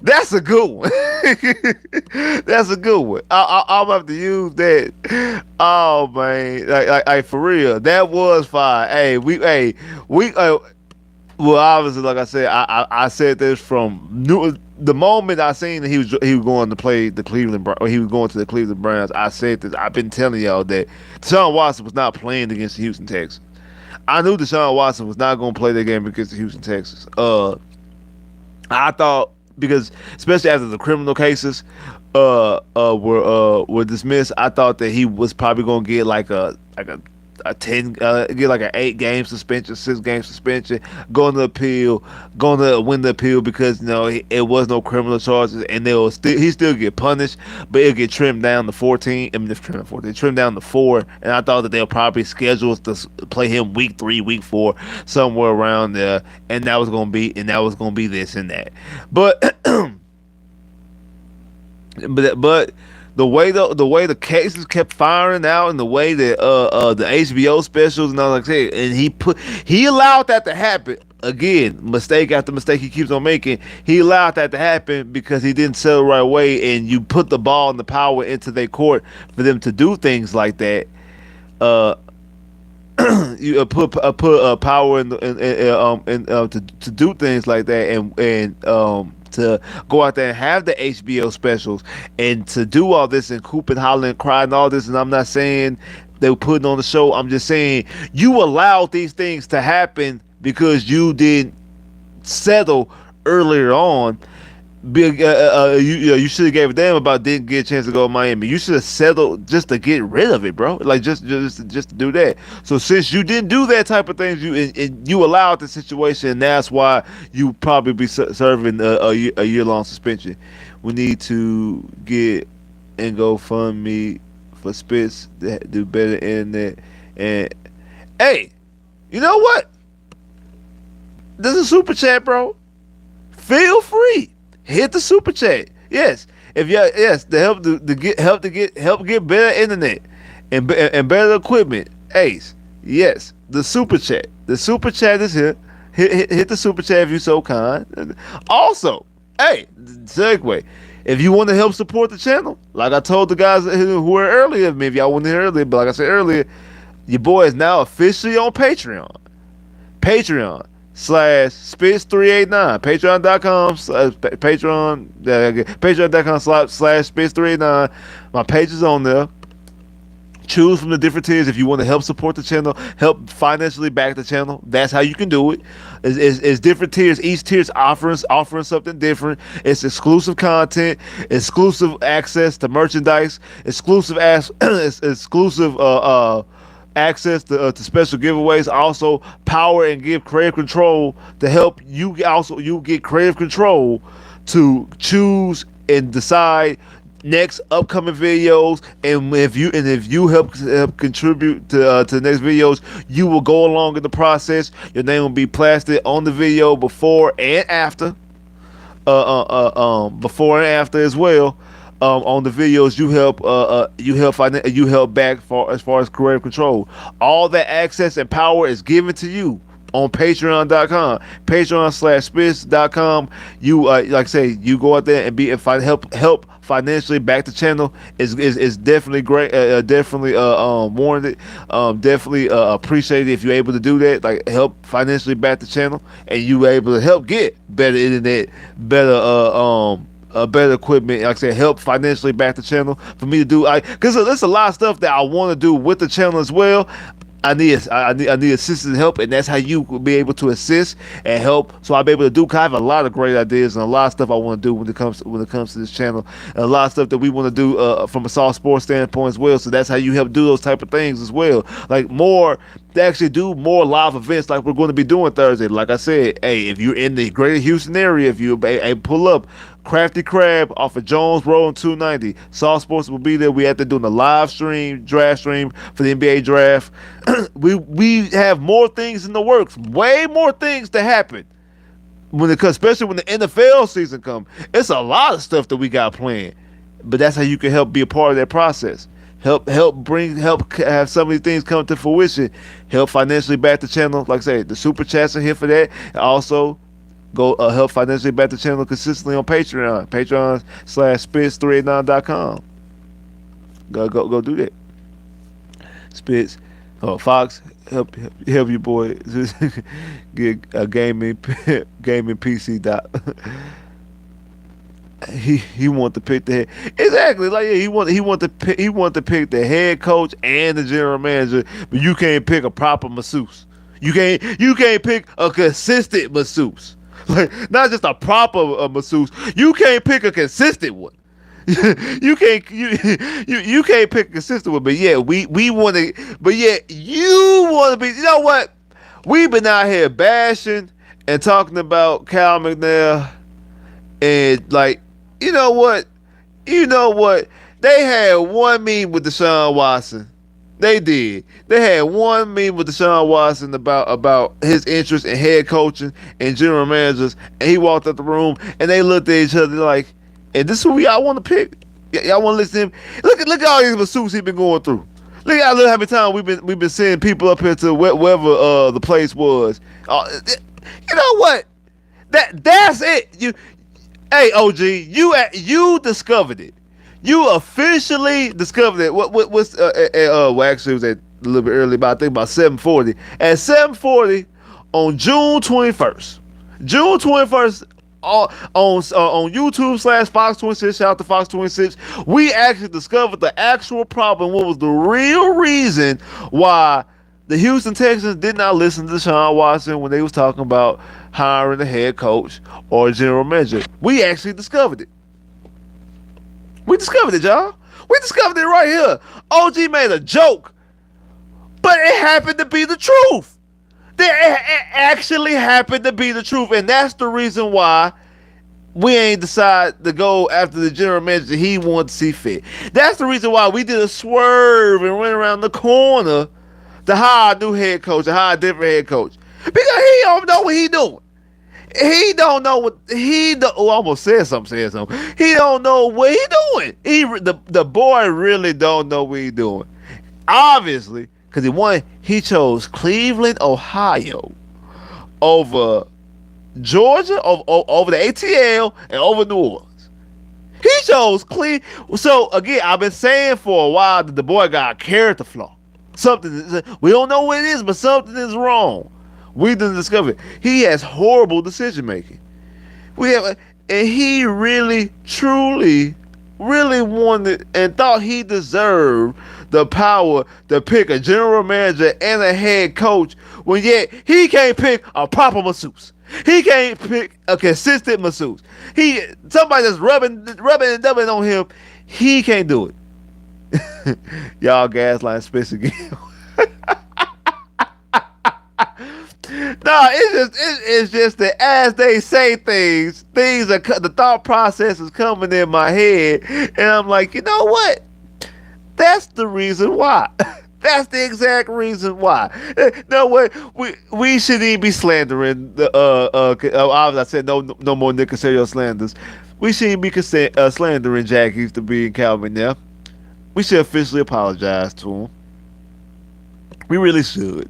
That's a good one. That's a good one. I'm gonna have to use that. Oh man, like for real, that was fine. We well, obviously, like I said, I said this from the moment I seen that he was going to play the Cleveland, or he was going to the Cleveland Browns. I said this. I've been telling y'all that Deshaun Watson was not playing against the Houston Texans. I knew Deshaun Watson was not going to play that game against the Houston Texans. I thought because especially after the criminal cases were dismissed, I thought that he was probably going to get like a 10 get like an 8-game suspension, 6-game suspension, going to win the appeal because it was no criminal charges, and he still get punished, but it'll get trimmed down to 14. I mean, it's trimmed to 14, trimmed down to 4, and I thought that they'll probably schedule to play him week 3, week 4, somewhere around there, and that was gonna be this and that, but but the way the cases kept firing out, and the way that the HBO specials and all, like I said, and he allowed that to happen again, mistake after mistake he keeps on making. He allowed that to happen because he didn't sell the right way, and you put the ball and the power into their court for them to do things like that. You put power in to do things like that, and to go out there and have the HBO specials and to do all this and hoop and holler and cry and all this. And I'm not saying they were putting on the show. I'm just saying you allowed these things to happen because you didn't settle earlier on. You should have gave a damn about didn't get a chance to go to Miami. You should have settled just to get rid of it, bro. Like just to do that. So since you didn't do that type of things, you allowed the situation, and that's why you probably be serving a year-long suspension. We need to get and go fund me for Spitz to do better internet. And hey, you know what? There's a super chat, bro. Feel free. Hit the super chat. Yes, to help get better internet and better equipment. Ace. Yes, the super chat. The super chat is here. Hit the super chat if you so kind. Also, hey, segue. If you want to help support the channel, like I told the guys who were earlier, maybe y'all wasn't here earlier, but like I said earlier, your boy is now officially on Patreon. Patreon/Spitz389. Patreon.com/Spitz389. My page is on there. Choose from the different tiers if you want to help support the channel, help financially back the channel. That's how you can do it. It's different tiers. Each tier's offering something different. It's exclusive content, exclusive access to merchandise, exclusive access to special giveaways, also power and give creative control to help you. Also, you get creative control to choose and decide next upcoming videos, and if you help contribute to the next videos, you will go along in the process. Your name will be plastered on the video before and after, before and after as well. On the videos, you help back for as far as creative control. All that access and power is given to you on patreon.com, patreon/spitz.com. You like I say, you go out there and help financially back the channel is definitely great, definitely warranted, definitely appreciated if you're able to do that, like help financially back the channel, and you able to help get better internet, better equipment. Like I said, help financially back the channel for me to do. Because there's a lot of stuff that I want to do with the channel as well. I need assistance and help, and that's how you will be able to assist and help. So I'll be able to do. I have a lot of great ideas and a lot of stuff I want to do when it comes to this channel, and a lot of stuff that we want to do from a soft sports standpoint as well. So that's how you help do those type of things as well. Like more, to actually do more live events like we're going to be doing Thursday. Like I said, hey, if you're in the greater Houston area, if you pull up Crafty Crab off of Jones Road and 290. Soft Sports will be there. We have to do the live stream, draft stream for the NBA draft. we have more things in the works, way more things to happen especially when the NFL season comes. It's a lot of stuff that we got planned, but that's how you can help be a part of that process. Help have some of these things come to fruition. Help financially back the channel. Like I say, the super chats are here for that. And also, go help financially back the channel consistently on Patreon. Patreon/Spitz389.com. Go do that. Spitz, Fox, help your boy get a gaming PC dot. He want to pick the head, exactly, like, yeah, he want to pick the head coach and the general manager, but you can't pick a proper masseuse. You can't pick a consistent masseuse. Like, not just a proper masseuse. You can't pick a consistent one. you can't pick a consistent one. But yeah, we want to. But yeah, you want to be. You know what? We've been out here bashing and talking about Cal McNair, and like, you know what? They had one meme with Deshaun Watson. They did. They had one meme with Deshaun Watson about his interest in head coaching and general managers, and he walked out the room, and they looked at each other like, "And this is who y'all want to pick? Y'all want to listen to him? Look at all these masseuse he's been going through. Look how many times we've been sending people up here to wherever the place was. You know what? That's it. Hey, OG, you discovered it. You officially discovered it. What's well, actually it was at a little bit early, but I think about 7:40. At 7:40 on June 21st. June 21st on YouTube/Fox26. Shout out to Fox26. We actually discovered the actual problem. What was the real reason why the Houston Texans did not listen to Deshaun Watson when they was talking about hiring a head coach or a general manager? We actually discovered it. We discovered it, y'all. We discovered it right here. OG made a joke, but it happened to be the truth. It actually happened to be the truth, and that's the reason why we ain't decide to go after the general manager he wanted to see fit. That's the reason why we did a swerve and went around the corner to hire a new head coach, to hire a different head coach, because he don't know what he doing. He don't know what he do. Oh, I almost said something. He don't know what he doing. The boy really don't know what he doing. Obviously, because he chose Cleveland, Ohio, over Georgia, over the ATL, and over New Orleans. He chose Cleveland. So again, I've been saying for a while that the boy got a character flaw. Something, we don't know what it is, but something is wrong. We didn't discover it. He has horrible decision making. And he really, truly, really wanted and thought he deserved the power to pick a general manager and a head coach, when yet he can't pick a proper masseuse. He can't pick a consistent masseuse. Somebody that's rubbing and dubbing on him, he can't do it. Y'all gaslighting Spitz again. No, No, it's just that as they say things are the thought process is coming in my head, and I'm like, you know what? That's the reason why. That's the exact reason why. No way. We shouldn't even be slandering the I said no more Nick Casario slanders. We shouldn't be slandering Jack Easter being Calvin now. We should officially apologize to him. We really should.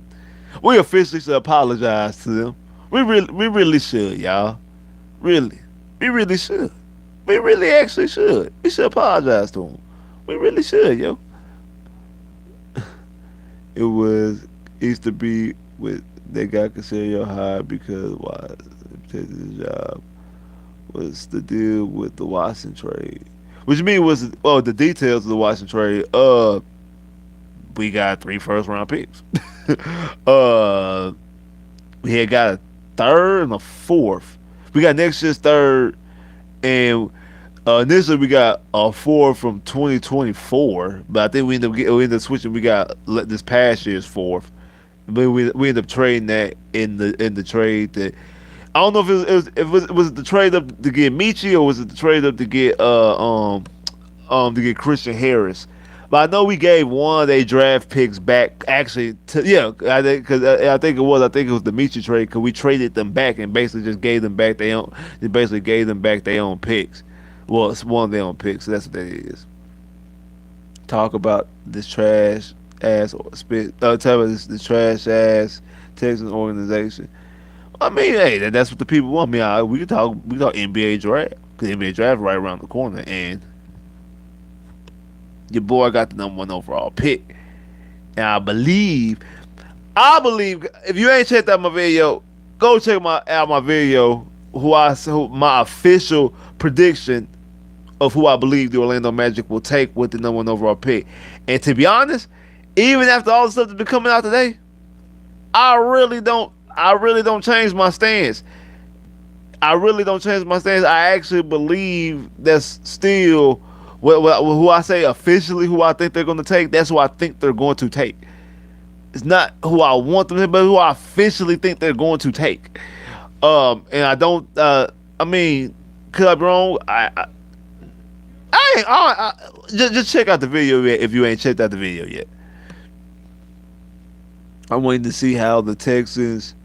We officially should apologize to them. We really should, y'all. Really. We really should. We really actually should. We should apologize to them. We really should, yo. It was Easter be with they got Casario hired because why his job was the deal with the Watson trade. Which mean was the details of the Watson trade. We got 3 first round picks. uh we had got a third and a fourth. We got next year's third, and initially we got a fourth from 2024, but I think we ended up switching. We got this past year's fourth, but we ended up trading that in the trade that I don't know if it was the trade up to get Michi, or was it the trade up to get Christian Harris. But I know we gave one of their draft picks back. Actually, I think it was the Michi trade, because we traded them back and basically just gave them back their own. They basically gave them back their own picks. Well, it's one of their own picks. So that's what that is. Talk about this trash ass spit. Tell us this trash ass Texans organization. I mean, hey, that's what the people want. We can talk NBA draft, because NBA draft right around the corner, and your boy got the number 1 overall pick. And I believe if you ain't checked out my video, go check out my video. My official prediction of who I believe the Orlando Magic will take with the number 1 overall pick. And to be honest, even after all the stuff that's been coming out today, I really don't change my stance. I actually believe that's still who I say officially who I think they're going to take. That's who I think they're going to take. It's not who I want them to, but who I officially think they're going to take. And I don't. I mean, could I be wrong? Just check out the video if you ain't checked out the video yet. I'm waiting to see how the Texans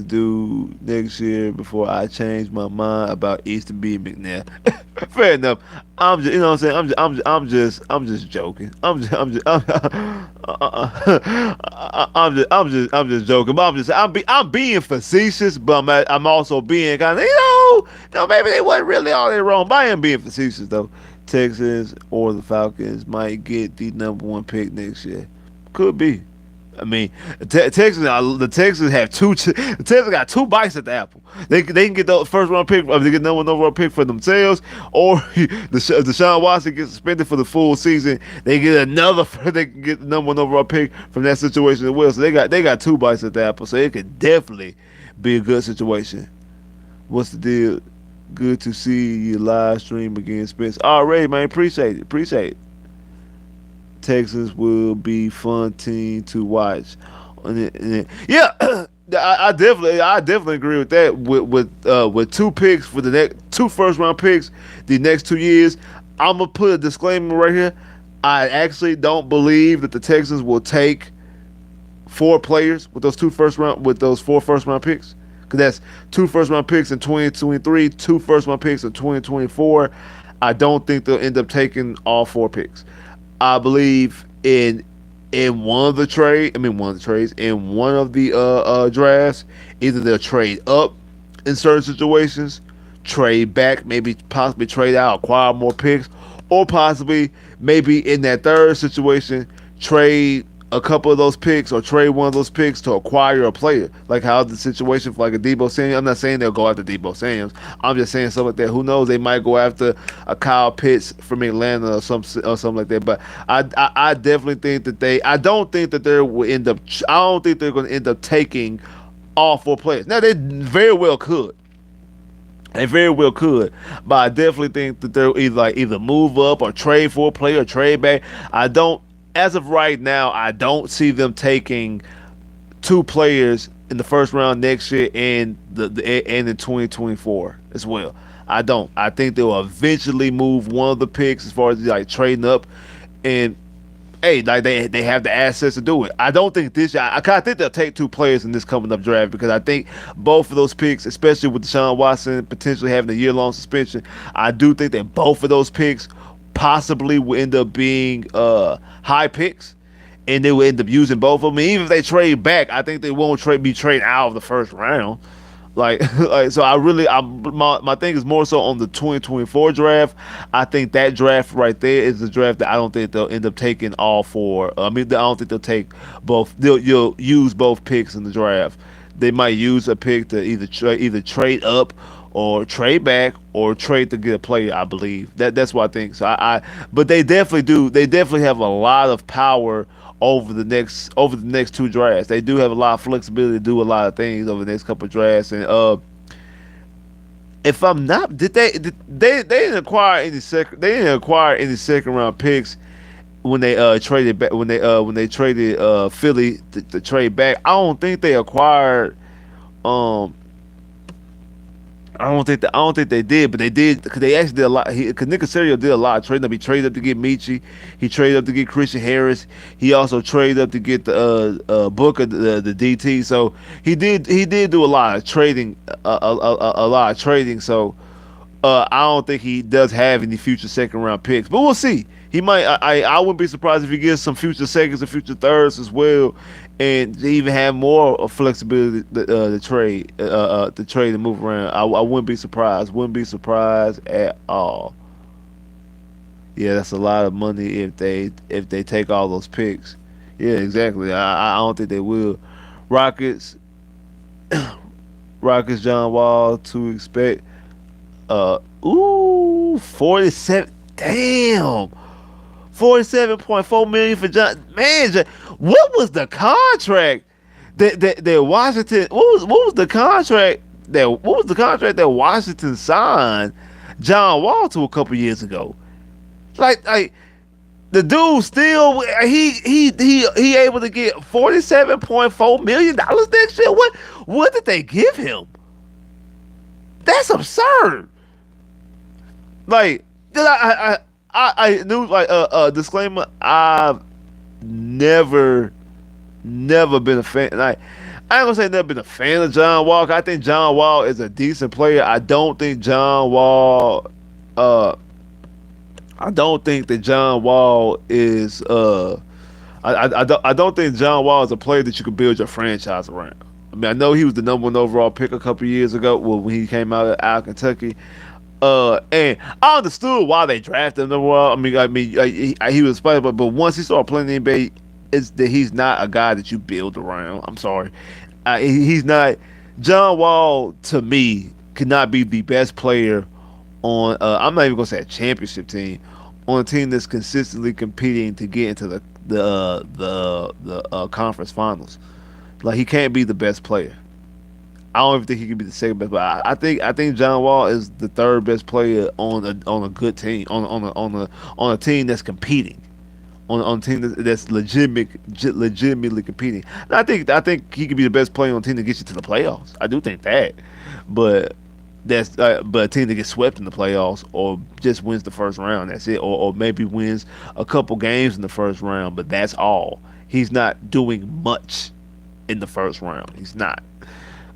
do next year before I change my mind about Easton B. McNair. Fair enough. I'm just, you know what I'm saying. I'm just joking. I'm just joking. But I'm being facetious, but I'm also being kind of, maybe they wasn't really all that wrong. But I am being facetious though. Texans or the Falcons might get the number 1 pick next year. Could be. I mean, the Texans have the Texans got 2 bites at the apple. They can get the first round pick, or they get number 1 overall pick for themselves, or Deshaun Watson gets suspended for the full season. They can get the number 1 overall pick from that situation as well. So they got 2 bites at the apple. So it could definitely be a good situation. What's the deal? Good to see you live stream again, Spitz. Already, man. Appreciate it. Texans will be fun team to watch. Yeah, I definitely agree with that. With 2 picks for the next 2 first round picks, the next 2 years, I'm gonna put a disclaimer right here. I actually don't believe that the Texans will take 4 players with those 4 first round picks. Because that's 2 first round picks in 2023, 2 first round picks in 2024. I don't think they'll end up taking all 4 picks. I believe in one of the trades, in one of the drafts, either they'll trade up in certain situations, trade back, maybe possibly trade out, acquire more picks, or possibly maybe in that third situation, trade a couple of those picks or trade one of those picks to acquire a player. Like how the situation for like a Debo Samuels. I'm not saying they'll go after Debo Samuels. I'm just saying something like that. Who knows? They might go after a Kyle Pitts from Atlanta or something like that. But I definitely think that I don't think that they will end up. I don't think they're going to end up taking all 4 players. Now they very well could. They very well could, but I definitely think that they'll either move up or trade for a player or trade back. As of right now, I don't see them taking two players in the first round next year and and in 2024 as well. I don't. I think they'll eventually move one of the picks as far as like trading up, and hey, like they have the assets to do it. I don't think this year. I kind of think they'll take two players in this coming up draft because I think both of those picks, especially with Deshaun Watson potentially having a year-long suspension, I do think that both of those picks possibly will end up being high picks, and they will end up using both of them. Even if they trade back, I think they won't be trading out of the first round. Like, like so, my thing is more so on the 2024 draft. I think that draft right there is the draft that I don't think they'll end up taking all four. I mean, I don't think they'll take both. You'll use both picks in the draft. They might use a pick to either trade up or trade back or trade to get a player. I believe that's what I think. So but they definitely do. They definitely have a lot of power over the next two drafts. They do have a lot of flexibility to do a lot of things over the next couple of drafts. And if I'm not, they didn't acquire any second round picks when they traded back when they traded Philly to trade back. I don't think they acquired um I don't think they did, but they did because they actually did a lot. Because Nick Casario did a lot of trading up. He traded up to get Michi. He traded up to get Christian Harris. He also traded up to get the Booker, the DT. So he did do a lot of trading, a lot of trading. So I don't think he does have any future second round picks, but we'll see. He might. I wouldn't be surprised if he gets some future seconds and future thirds as well, and to even have more flexibility to trade and move around. I wouldn't be surprised. Wouldn't be surprised at all. Yeah, that's a lot of money if they take all those picks. Yeah, exactly. I don't think they will. Rockets, Rockets, John Wall to expect. Ooh, 47. Damn. 47.4 million for John. Man, what was the contract that Washington? What was the contract that Washington signed John Wall to a couple years ago? Like the dude still he able to get $47.4 million next year. What did they give him? That's absurd. Like, I knew like disclaimer. I've never been a fan. Like, I ain't gonna say never been a fan of John Wall. I think John Wall is a decent player. I don't think John Wall. I don't think that John Wall is. I don't think John Wall is a player that you can build your franchise around. I mean, I know he was the number one overall pick a couple years ago. Well, when he came out of Kentucky. And I understood why they drafted him number one. He was playing, but once he started playing in the NBA, it's that he's not a guy that you build around. I'm sorry, he's not. John Wall to me cannot be the best player on. I'm not even gonna say a championship team, on a team that's consistently competing to get into the conference finals. Like, he can't be the best player. I don't even think he could be the second best, but I think John Wall is the third best player on a good team, on a team that's competing, on a team that's legitimately competing. And I think he could be the best player on a team that gets you to the playoffs. I do think that, but but a team that gets swept in the playoffs or just wins the first round, that's it, or maybe wins a couple games in the first round, but that's all. He's not doing much in the first round. He's not.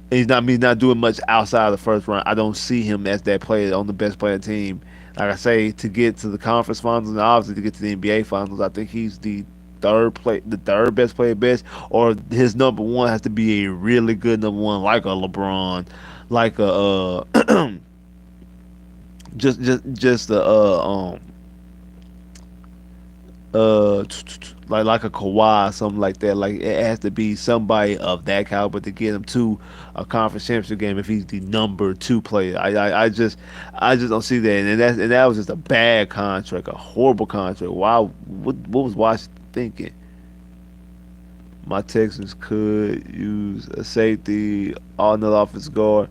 He's not doing much outside of the first round. I don't see him as that player on the best player team. Like I say, to get to the conference finals and obviously to get to the NBA finals, I think he's the third best player best, or his number one has to be a really good number one, like a LeBron, like a just a uh like a Kawhi, something like that. Like, it has to be somebody of that caliber to get him to a conference championship game if he's the number two player. I just don't see that, and that was just a bad contract, a horrible contract. Wow, what was Washington thinking? My Texans could use a safety, another offensive guard.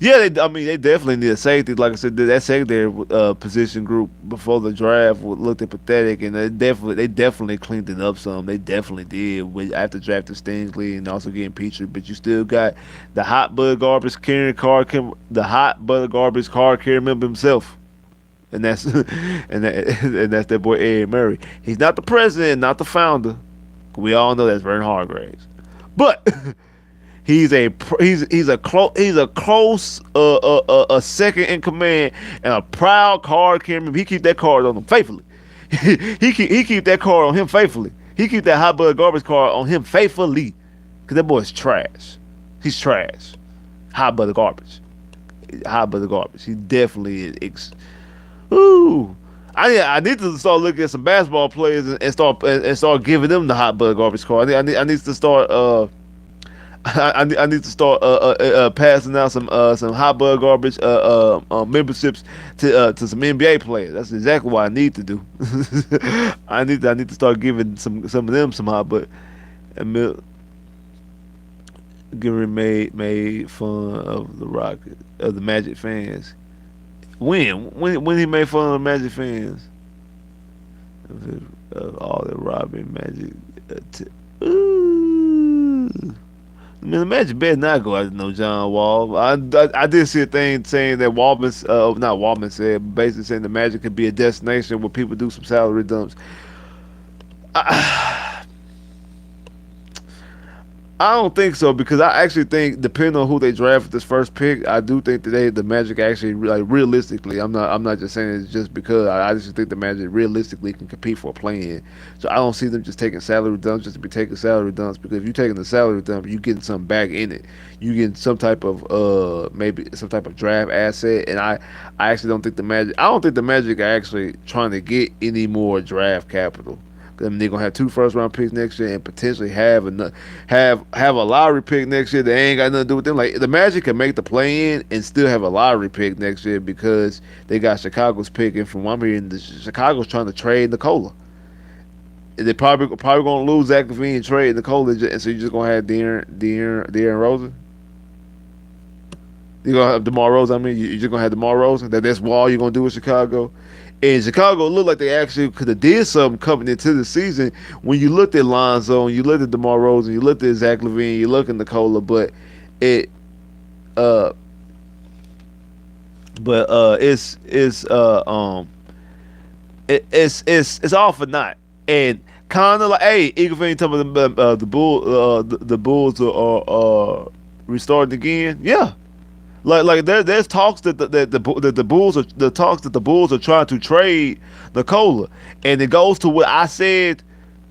Yeah, I mean, they definitely need a safety. Like I said, that secondary position group before the draft looked pathetic, and they definitely cleaned it up some. They definitely did after drafting Stingley and also getting Petrie. But you still got the hot butter garbage card carrying member himself, and that's and that's that boy Ed Murray. He's not the president, not the founder. We all know that's Vern Hargraves, but. He's a close a second in command and a proud card carrying. He keep that card on him faithfully. He keep that card on him faithfully. He keep that hot blood garbage card on him faithfully. Cause that boy's trash. He's trash. Hot blood garbage. Hot blood garbage. He definitely is. Ooh. I need to start looking at some basketball players and start giving them the hot blood garbage card. I need to start I need to start passing out some hot blood garbage memberships to some NBA players. That's exactly what I need to do. I need to start giving some of them some hot blood. And getting made fun of the Rocket of the Magic fans. When he made fun of the Magic fans of all the Robin Magic. Ooh. I mean, the Magic better not go after no John Wall. I did see a thing saying that not Wallman said, but basically saying the Magic could be a destination where people do some salary dumps. I don't think so because I actually think depending on who they draft with this first pick, I do think that the Magic actually like realistically. I'm not just saying it's just because I just think the Magic realistically can compete for a play-in. So I don't see them just taking salary dumps just to be taking salary dumps because if you're taking the salary dump, you getting something back in it. You getting some type of maybe some type of draft asset, and I actually don't think the Magic. I don't think the Magic are actually trying to get any more draft capital. I mean, they're gonna have 2 first-round picks next year and potentially have a lottery pick next year that ain't got nothing to do with them. Like the Magic can make the play-in and still have a lottery pick next year because they got Chicago's pick, and from what I'm hearing, Chicago's trying to trade Nikola. And they probably gonna lose Zach LaVine and trade Nikola, and so you're just gonna have De'Aaron Rosen. You're gonna have DeMar Rosen. I mean, you're just gonna have DeMar Rosen. That's all you're gonna do with Chicago. And Chicago looked like they actually could have did something coming into the season when you looked at Lonzo, and you looked at DeMar Rosen, you looked at Zach LaVine, you look at Nikola, but it it's all for naught. And kind of like, hey, Eagle fan talking about the Bulls are restarting again. Yeah, like there's talks that the Bulls are trying to trade Nikola, and it goes to what I said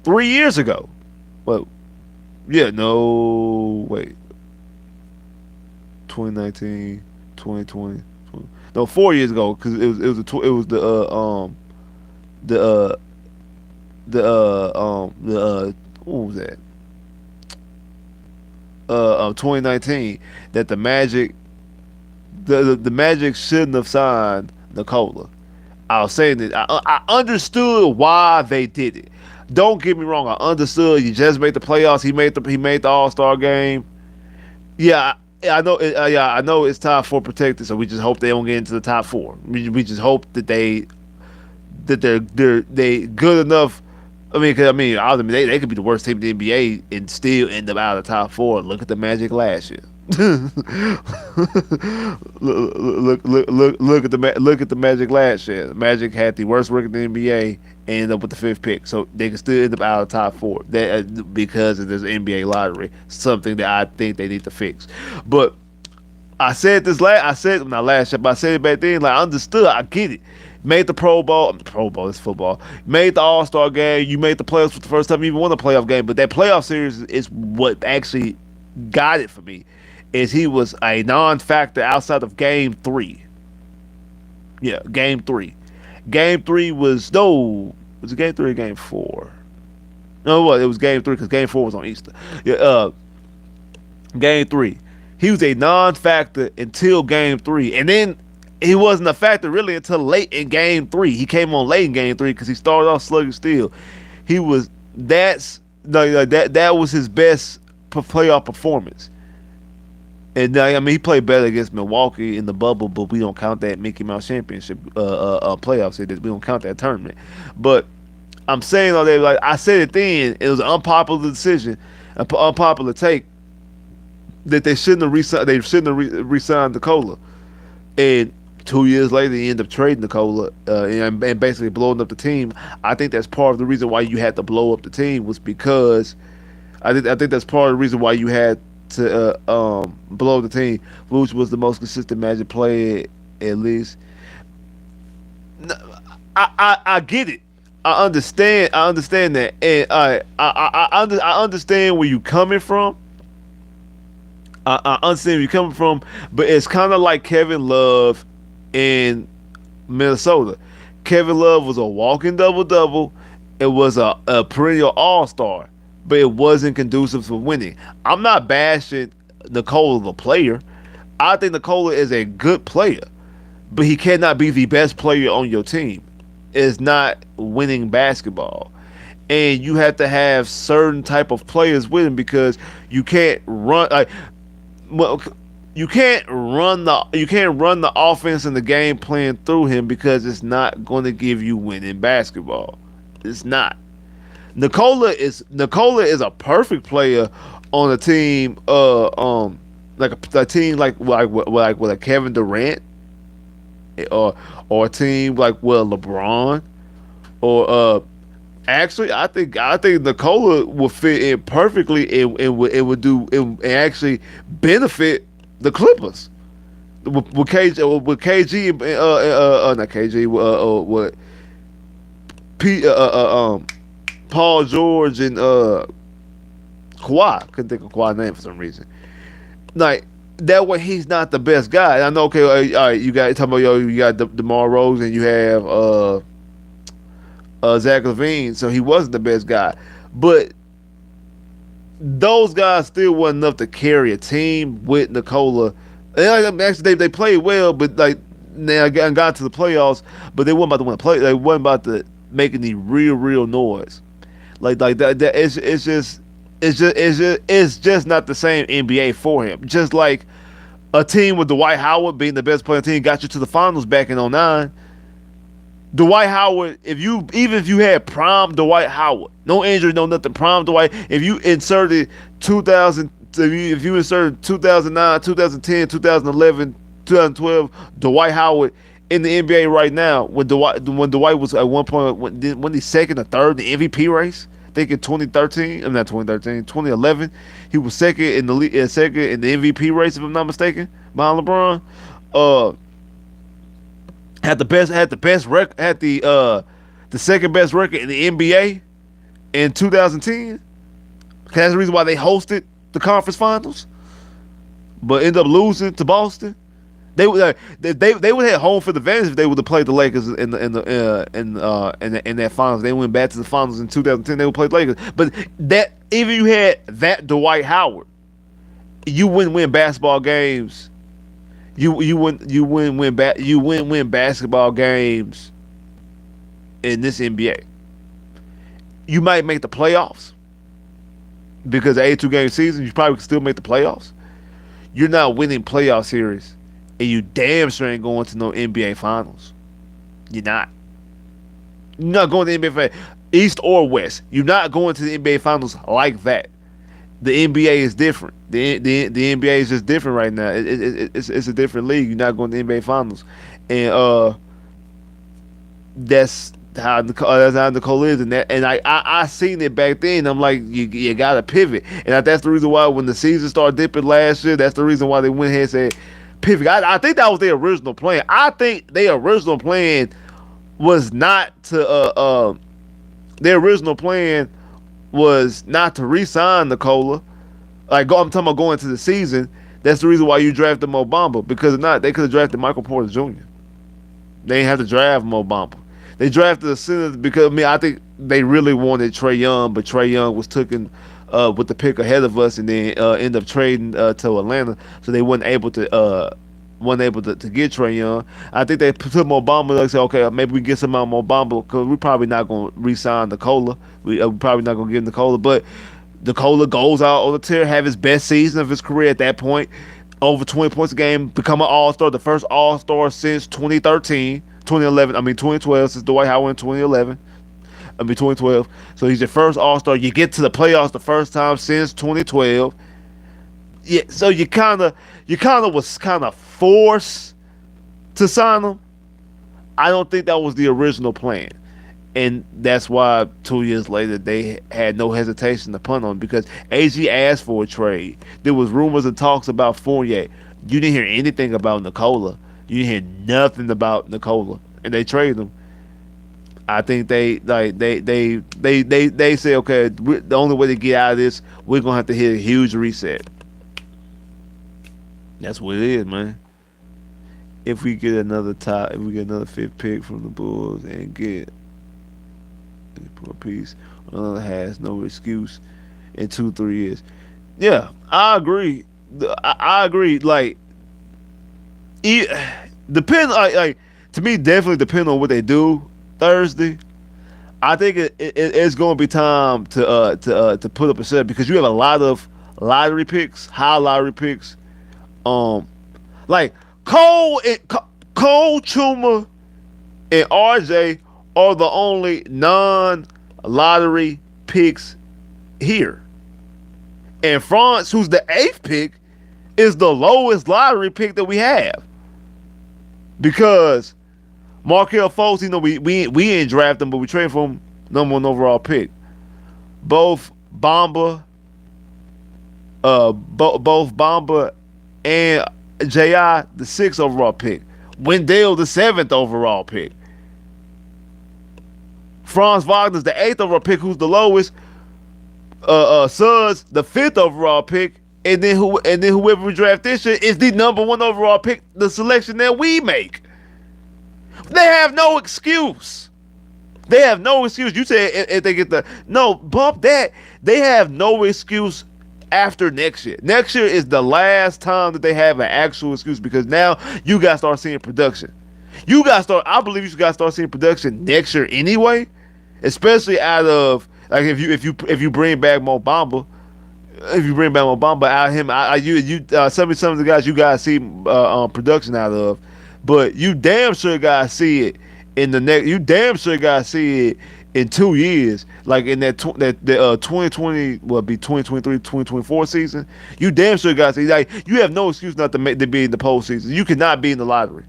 3 years ago. Well, yeah, no, wait, 2019, 2020, no, 4 years ago because what was that? 2019 that the Magic the Magic shouldn't have signed Nikola. I was saying that I understood why they did it. Don't get me wrong. I understood. You just made the playoffs. He made the All-Star game. Yeah, I know. Yeah, I know it's top 4 protected. So we just hope they don't get into the top 4. We just hope that they're good enough. I mean, ultimately they could be the worst team in the NBA and still end up out of the top 4. Look at the Magic last year. look at the Magic last year. The Magic had the worst record in the NBA and ended up with the 5th pick, so they can still end up out of the top 4. That because of this NBA lottery, something that I think they need to fix. But I said this I said it back then. Like I understood, I get it. Made the Pro Bowl, is football. Made the All-Star game. You made the playoffs for the first time you even won a playoff game. But that playoff series is what actually got it for me. Is he was a non-factor outside of Game 3. Yeah, Game 3. Game 3 was it Game 3 or Game 4? No, it was Game 3 because Game 4 was on Easter. Yeah, Game 3. He was a non-factor until Game 3, and then he wasn't a factor really until late in Game 3. He came on late in Game 3 because he started off sluggish still. That was his best playoff performance. And I mean, he played better against Milwaukee in the bubble, but we don't count that Mickey Mouse Championship playoffs. We don't count that tournament. But I'm saying all that, like I said it then, it was an unpopular decision, unpopular take that they shouldn't have re-signed. They shouldn't have re-signed Nikola. And 2 years later, he ended up trading Nikola and basically blowing up the team. I think that's part of the reason why you had to blow up the team was because I think that's part of the reason why you had to blow up the team. Vooch was the most consistent Magic player, at least. I get it. I understand. I understand that, and I understand where you coming from. I understand where you're coming from, but it's kind of like Kevin Love in Minnesota. Kevin Love was a walking double double. It was a perennial all star, but it wasn't conducive for winning. I'm not bashing Nikola the player. I think Nikola is a good player, but he cannot be the best player on your team. It's not winning basketball. And you have to have certain type of players with him because you can't run like well you can't run the offense and the game plan through him because it's not going to give you winning basketball. It's not. Nikola is a perfect player on a team like a team like with a Kevin Durant or a team like LeBron or actually I think Nikola will fit in perfectly and actually benefit the Clippers with KG not KG what P Paul George and Kawhi. Couldn't think of Kawhi's name for some reason. Like that way, he's not the best guy. I know. Okay, all right. You got talking about you got DeMar Rose and you have Zach LaVine, so he wasn't the best guy, but those guys still wasn't enough to carry a team with Nikola. And actually, they played well, but like they got to the playoffs, but they weren't about to win a play. They weren't about to make any real noise. Like that. It's just not the same NBA for him. Just like a team with Dwight Howard being the best player on the team got you to the finals back in '09. Dwight Howard, even if you had prime Dwight Howard, no injury, no nothing, prime Dwight, if you inserted 2000, if you inserted 2009, 2010, 2011, 2012, Dwight Howard in the NBA right now, when Dwight was at one point when he's second or third in the MVP race, I think in 2013, I'm not 2013, 2011, he was second in the second in the MVP race if I'm not mistaken, behind LeBron. Had the second best record in the NBA in 2010. That's the reason why they hosted the conference finals, but ended up losing to Boston. They would have home field advantage if they would have played the Lakers in that finals. They went back to the finals in 2010. They would play the Lakers, but that even you had that Dwight Howard, you wouldn't win basketball games. You wouldn't win basketball games in this NBA. You might make the playoffs because the 82 game season. You probably could still make the playoffs. You're not winning playoff series, and you damn sure ain't going to no NBA finals. You're not. You're not going to the NBA finals, East or West. You're not going to the NBA finals like that. The NBA is different. The NBA is just different right now. It's a different league. You're not going to the NBA finals, and that's how Nicole is. And I seen it back then. I'm like, you gotta pivot, and that's the reason why when the season started dipping last year, that's the reason why they went ahead and said pivot. I think that was their original plan. I think their original plan was not to their original plan was not to re-sign Nikola. I'm talking about going into the season. That's the reason why you drafted Mo Bamba. Because if not, they could have drafted Michael Porter Jr. They didn't have to draft Mo Bamba. They drafted a center because I think they really wanted Trae Young, but Trae Young was taken with the pick ahead of us, and then ended up trading to Atlanta, so they weren't able to get Trae Young. I think they put Mo Bamba. They said, okay, maybe we get some out of Mo Bamba because we're probably not going to re-sign Nikola. We're probably not going to give Nikola, but Nikola goes out on the tear, have his best season of his career at that point. over 20 points a game, become an all-star, the first all-star since 2013, 2011, 2012, since Dwight Howard in 2011. 2012. So he's your first all-star. You get to the playoffs the first time since 2012. Yeah, so you kind of was kind of forced to sign him. I don't think that was the original plan. And that's why 2 years later they had no hesitation to punt on him, because AG asked for a trade. There was rumors and talks about Fournier. You didn't hear anything about Nikola. You didn't hear nothing about Nikola, and they traded him. I think they say, okay, the only way to get out of this, we're gonna have to hit a huge reset. That's what it is, man. If we get another fifth pick from the Bulls and get a piece, another has no excuse in 2-3 years. Yeah, I agree. I agree. Like, depend. Like to me, definitely depend on what they do Thursday. I think it's going to be time to put up a set, because you have a lot of lottery picks, high lottery picks. Like Cole, Chuma, and RJ are the only non-lottery picks here. And Franz, who's the 8th pick, is the lowest lottery pick that we have. Because Markelle Fultz, we ain't draft him, but we trade for him, #1 overall pick. Both Bamba and J.I., the 6th overall pick. Wendell, the 7th overall pick. Franz Wagner's the 8th overall pick, who's the lowest. Suggs, the 5th overall pick, and then whoever we draft this year is the #1 overall pick, the selection that we make. They have no excuse. They have no excuse. You say if they get bump that. They have no excuse after next year. Next year is the last time that they have an actual excuse, because now you guys start seeing production. I believe you guys start seeing production next year anyway, especially out of, like, if you bring back Mo Bamba. If you bring back Mo Bamba out of him, some of the guys you guys see production out of, but you damn sure guys see it in the next. You damn sure guys see it in 2 years, like in that 2020, will be 2023, 2024 season. You damn sure guys see, like, you have no excuse not to be in the postseason. You cannot be in the lottery.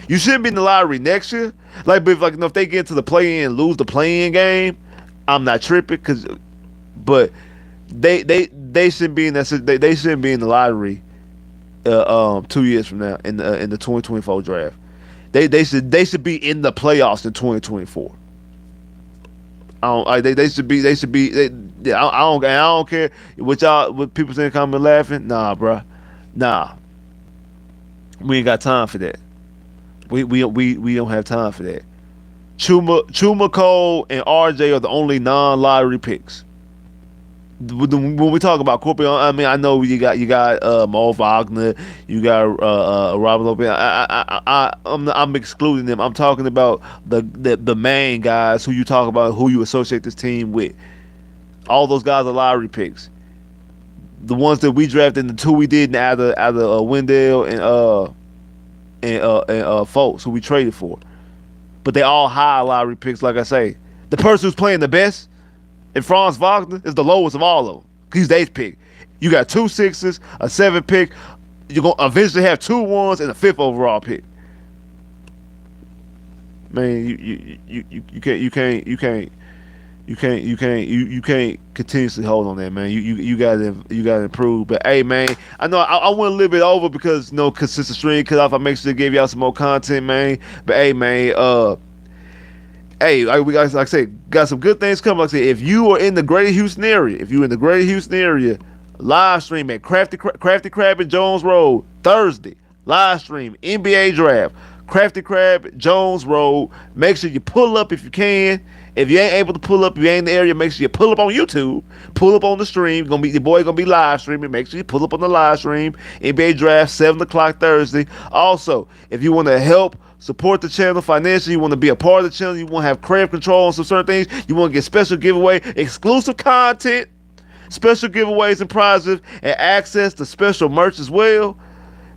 You shouldn't be in the lottery next year. Like, but if they get into the play-in, lose the play-in game, I'm not tripping, but they shouldn't be in that. They shouldn't be in the lottery 2 years from now in the 2024 draft. They should be in the playoffs in 2024. They should be. I don't care what people say in the comment laughing. Nah, bro. Nah. We ain't got time for that. We don't have time for that. Chuma, Cole, and RJ are the only non-lottery picks. When we talk about corporate, I know you got Mo Wagner, you got Robin Lopez. I'm excluding them. I'm talking about the main guys who you talk about, who you associate this team with. All those guys are lottery picks. The ones that we drafted, and the 2 we did out of Wendell and Fultz, who we traded for. But they all high lottery picks, like I say. The person who's playing the best, and Franz Wagner, is the lowest of all of them. He's the 8th pick. You got 2 6s, a 7th pick. You're gonna eventually have 2 1s and a 5th overall pick. Man, you can't continuously hold on that, man. You gotta improve. But hey, man, I know I went a little bit over because consistent stream cut off. I make sure to give y'all some more content, man. But hey, man, we got, like I said, got some good things coming. Like I said, if you are in the Greater Houston area, live stream at Crafty Crab and Jones Road Thursday. Live stream NBA draft, Crafty Crab, Jones Road. Make sure you pull up if you can. If you ain't able to pull up, you ain't in the area, make sure you pull up on YouTube, pull up on the stream. Your boy gonna be live streaming. Make sure you pull up on the live stream. NBA draft 7 o'clock Thursday. Also, if you want to help support the channel financially, you want to be a part of the channel, you want to have creative control on some certain things, you want to get special giveaway, exclusive content, special giveaways and prizes, and access to special merch as well.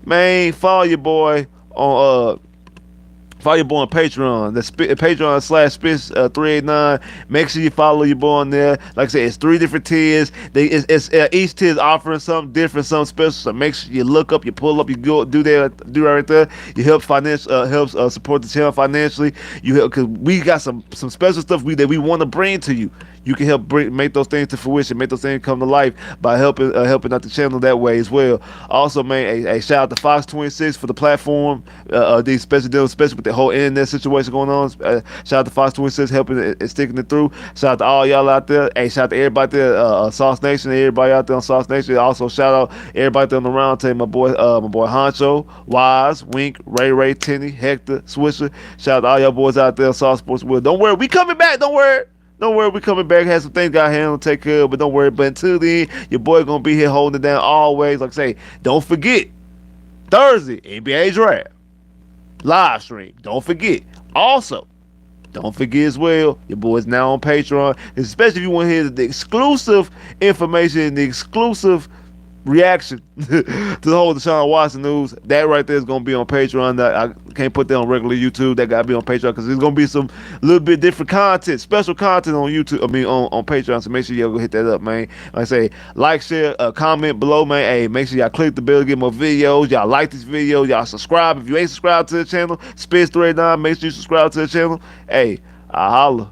Man, follow your boy on Patreon. That's Patreon/Spitz 389. Make sure you follow your boy on there. Like I said, it's 3 different tiers. Each tier is offering something different, something special. So make sure you look up, you pull up, you go do that right there. You helps support the channel financially. You help because we got some special stuff that we want to bring to you. You can make those things to fruition, make those things come to life by helping out the channel that way as well. Also, man, a shout out to Fox 26 for the platform. These special deals, especially with the whole internet situation going on. Shout out to Fox 26 helping and sticking it through. Shout out to all y'all out there. Hey, shout out to everybody there, Sauce Nation, everybody out there on Sauce Nation. Also, shout out everybody there on the round table. My boy Honcho, Wise, Wink, Ray, Tenny, Hector, Swisher. Shout out to all y'all boys out there on Sauce Sports World. Don't worry, we coming back. Don't worry. Don't worry, we coming back. Have some things got handled, take care of, but don't worry. But until then, your boy gonna be here holding it down always. Like I say, don't forget Thursday NBA draft live stream. Don't forget. Also, don't forget as well, your boy's now on Patreon. Especially if you want to hear the exclusive information, the exclusive reaction to the whole Deshaun Watson news. That right there is going to be on Patreon. I can't put that on regular YouTube. That got to be on Patreon because there's going to be some little bit different content, special content on YouTube. On Patreon. So make sure y'all go hit that up, man. Like I say, like, share, comment below, man. Hey, make sure y'all click the bell to get more videos. Y'all like this video. Y'all subscribe. If you ain't subscribed to the channel, Spitz 389, make sure you subscribe to the channel. Hey, I holla.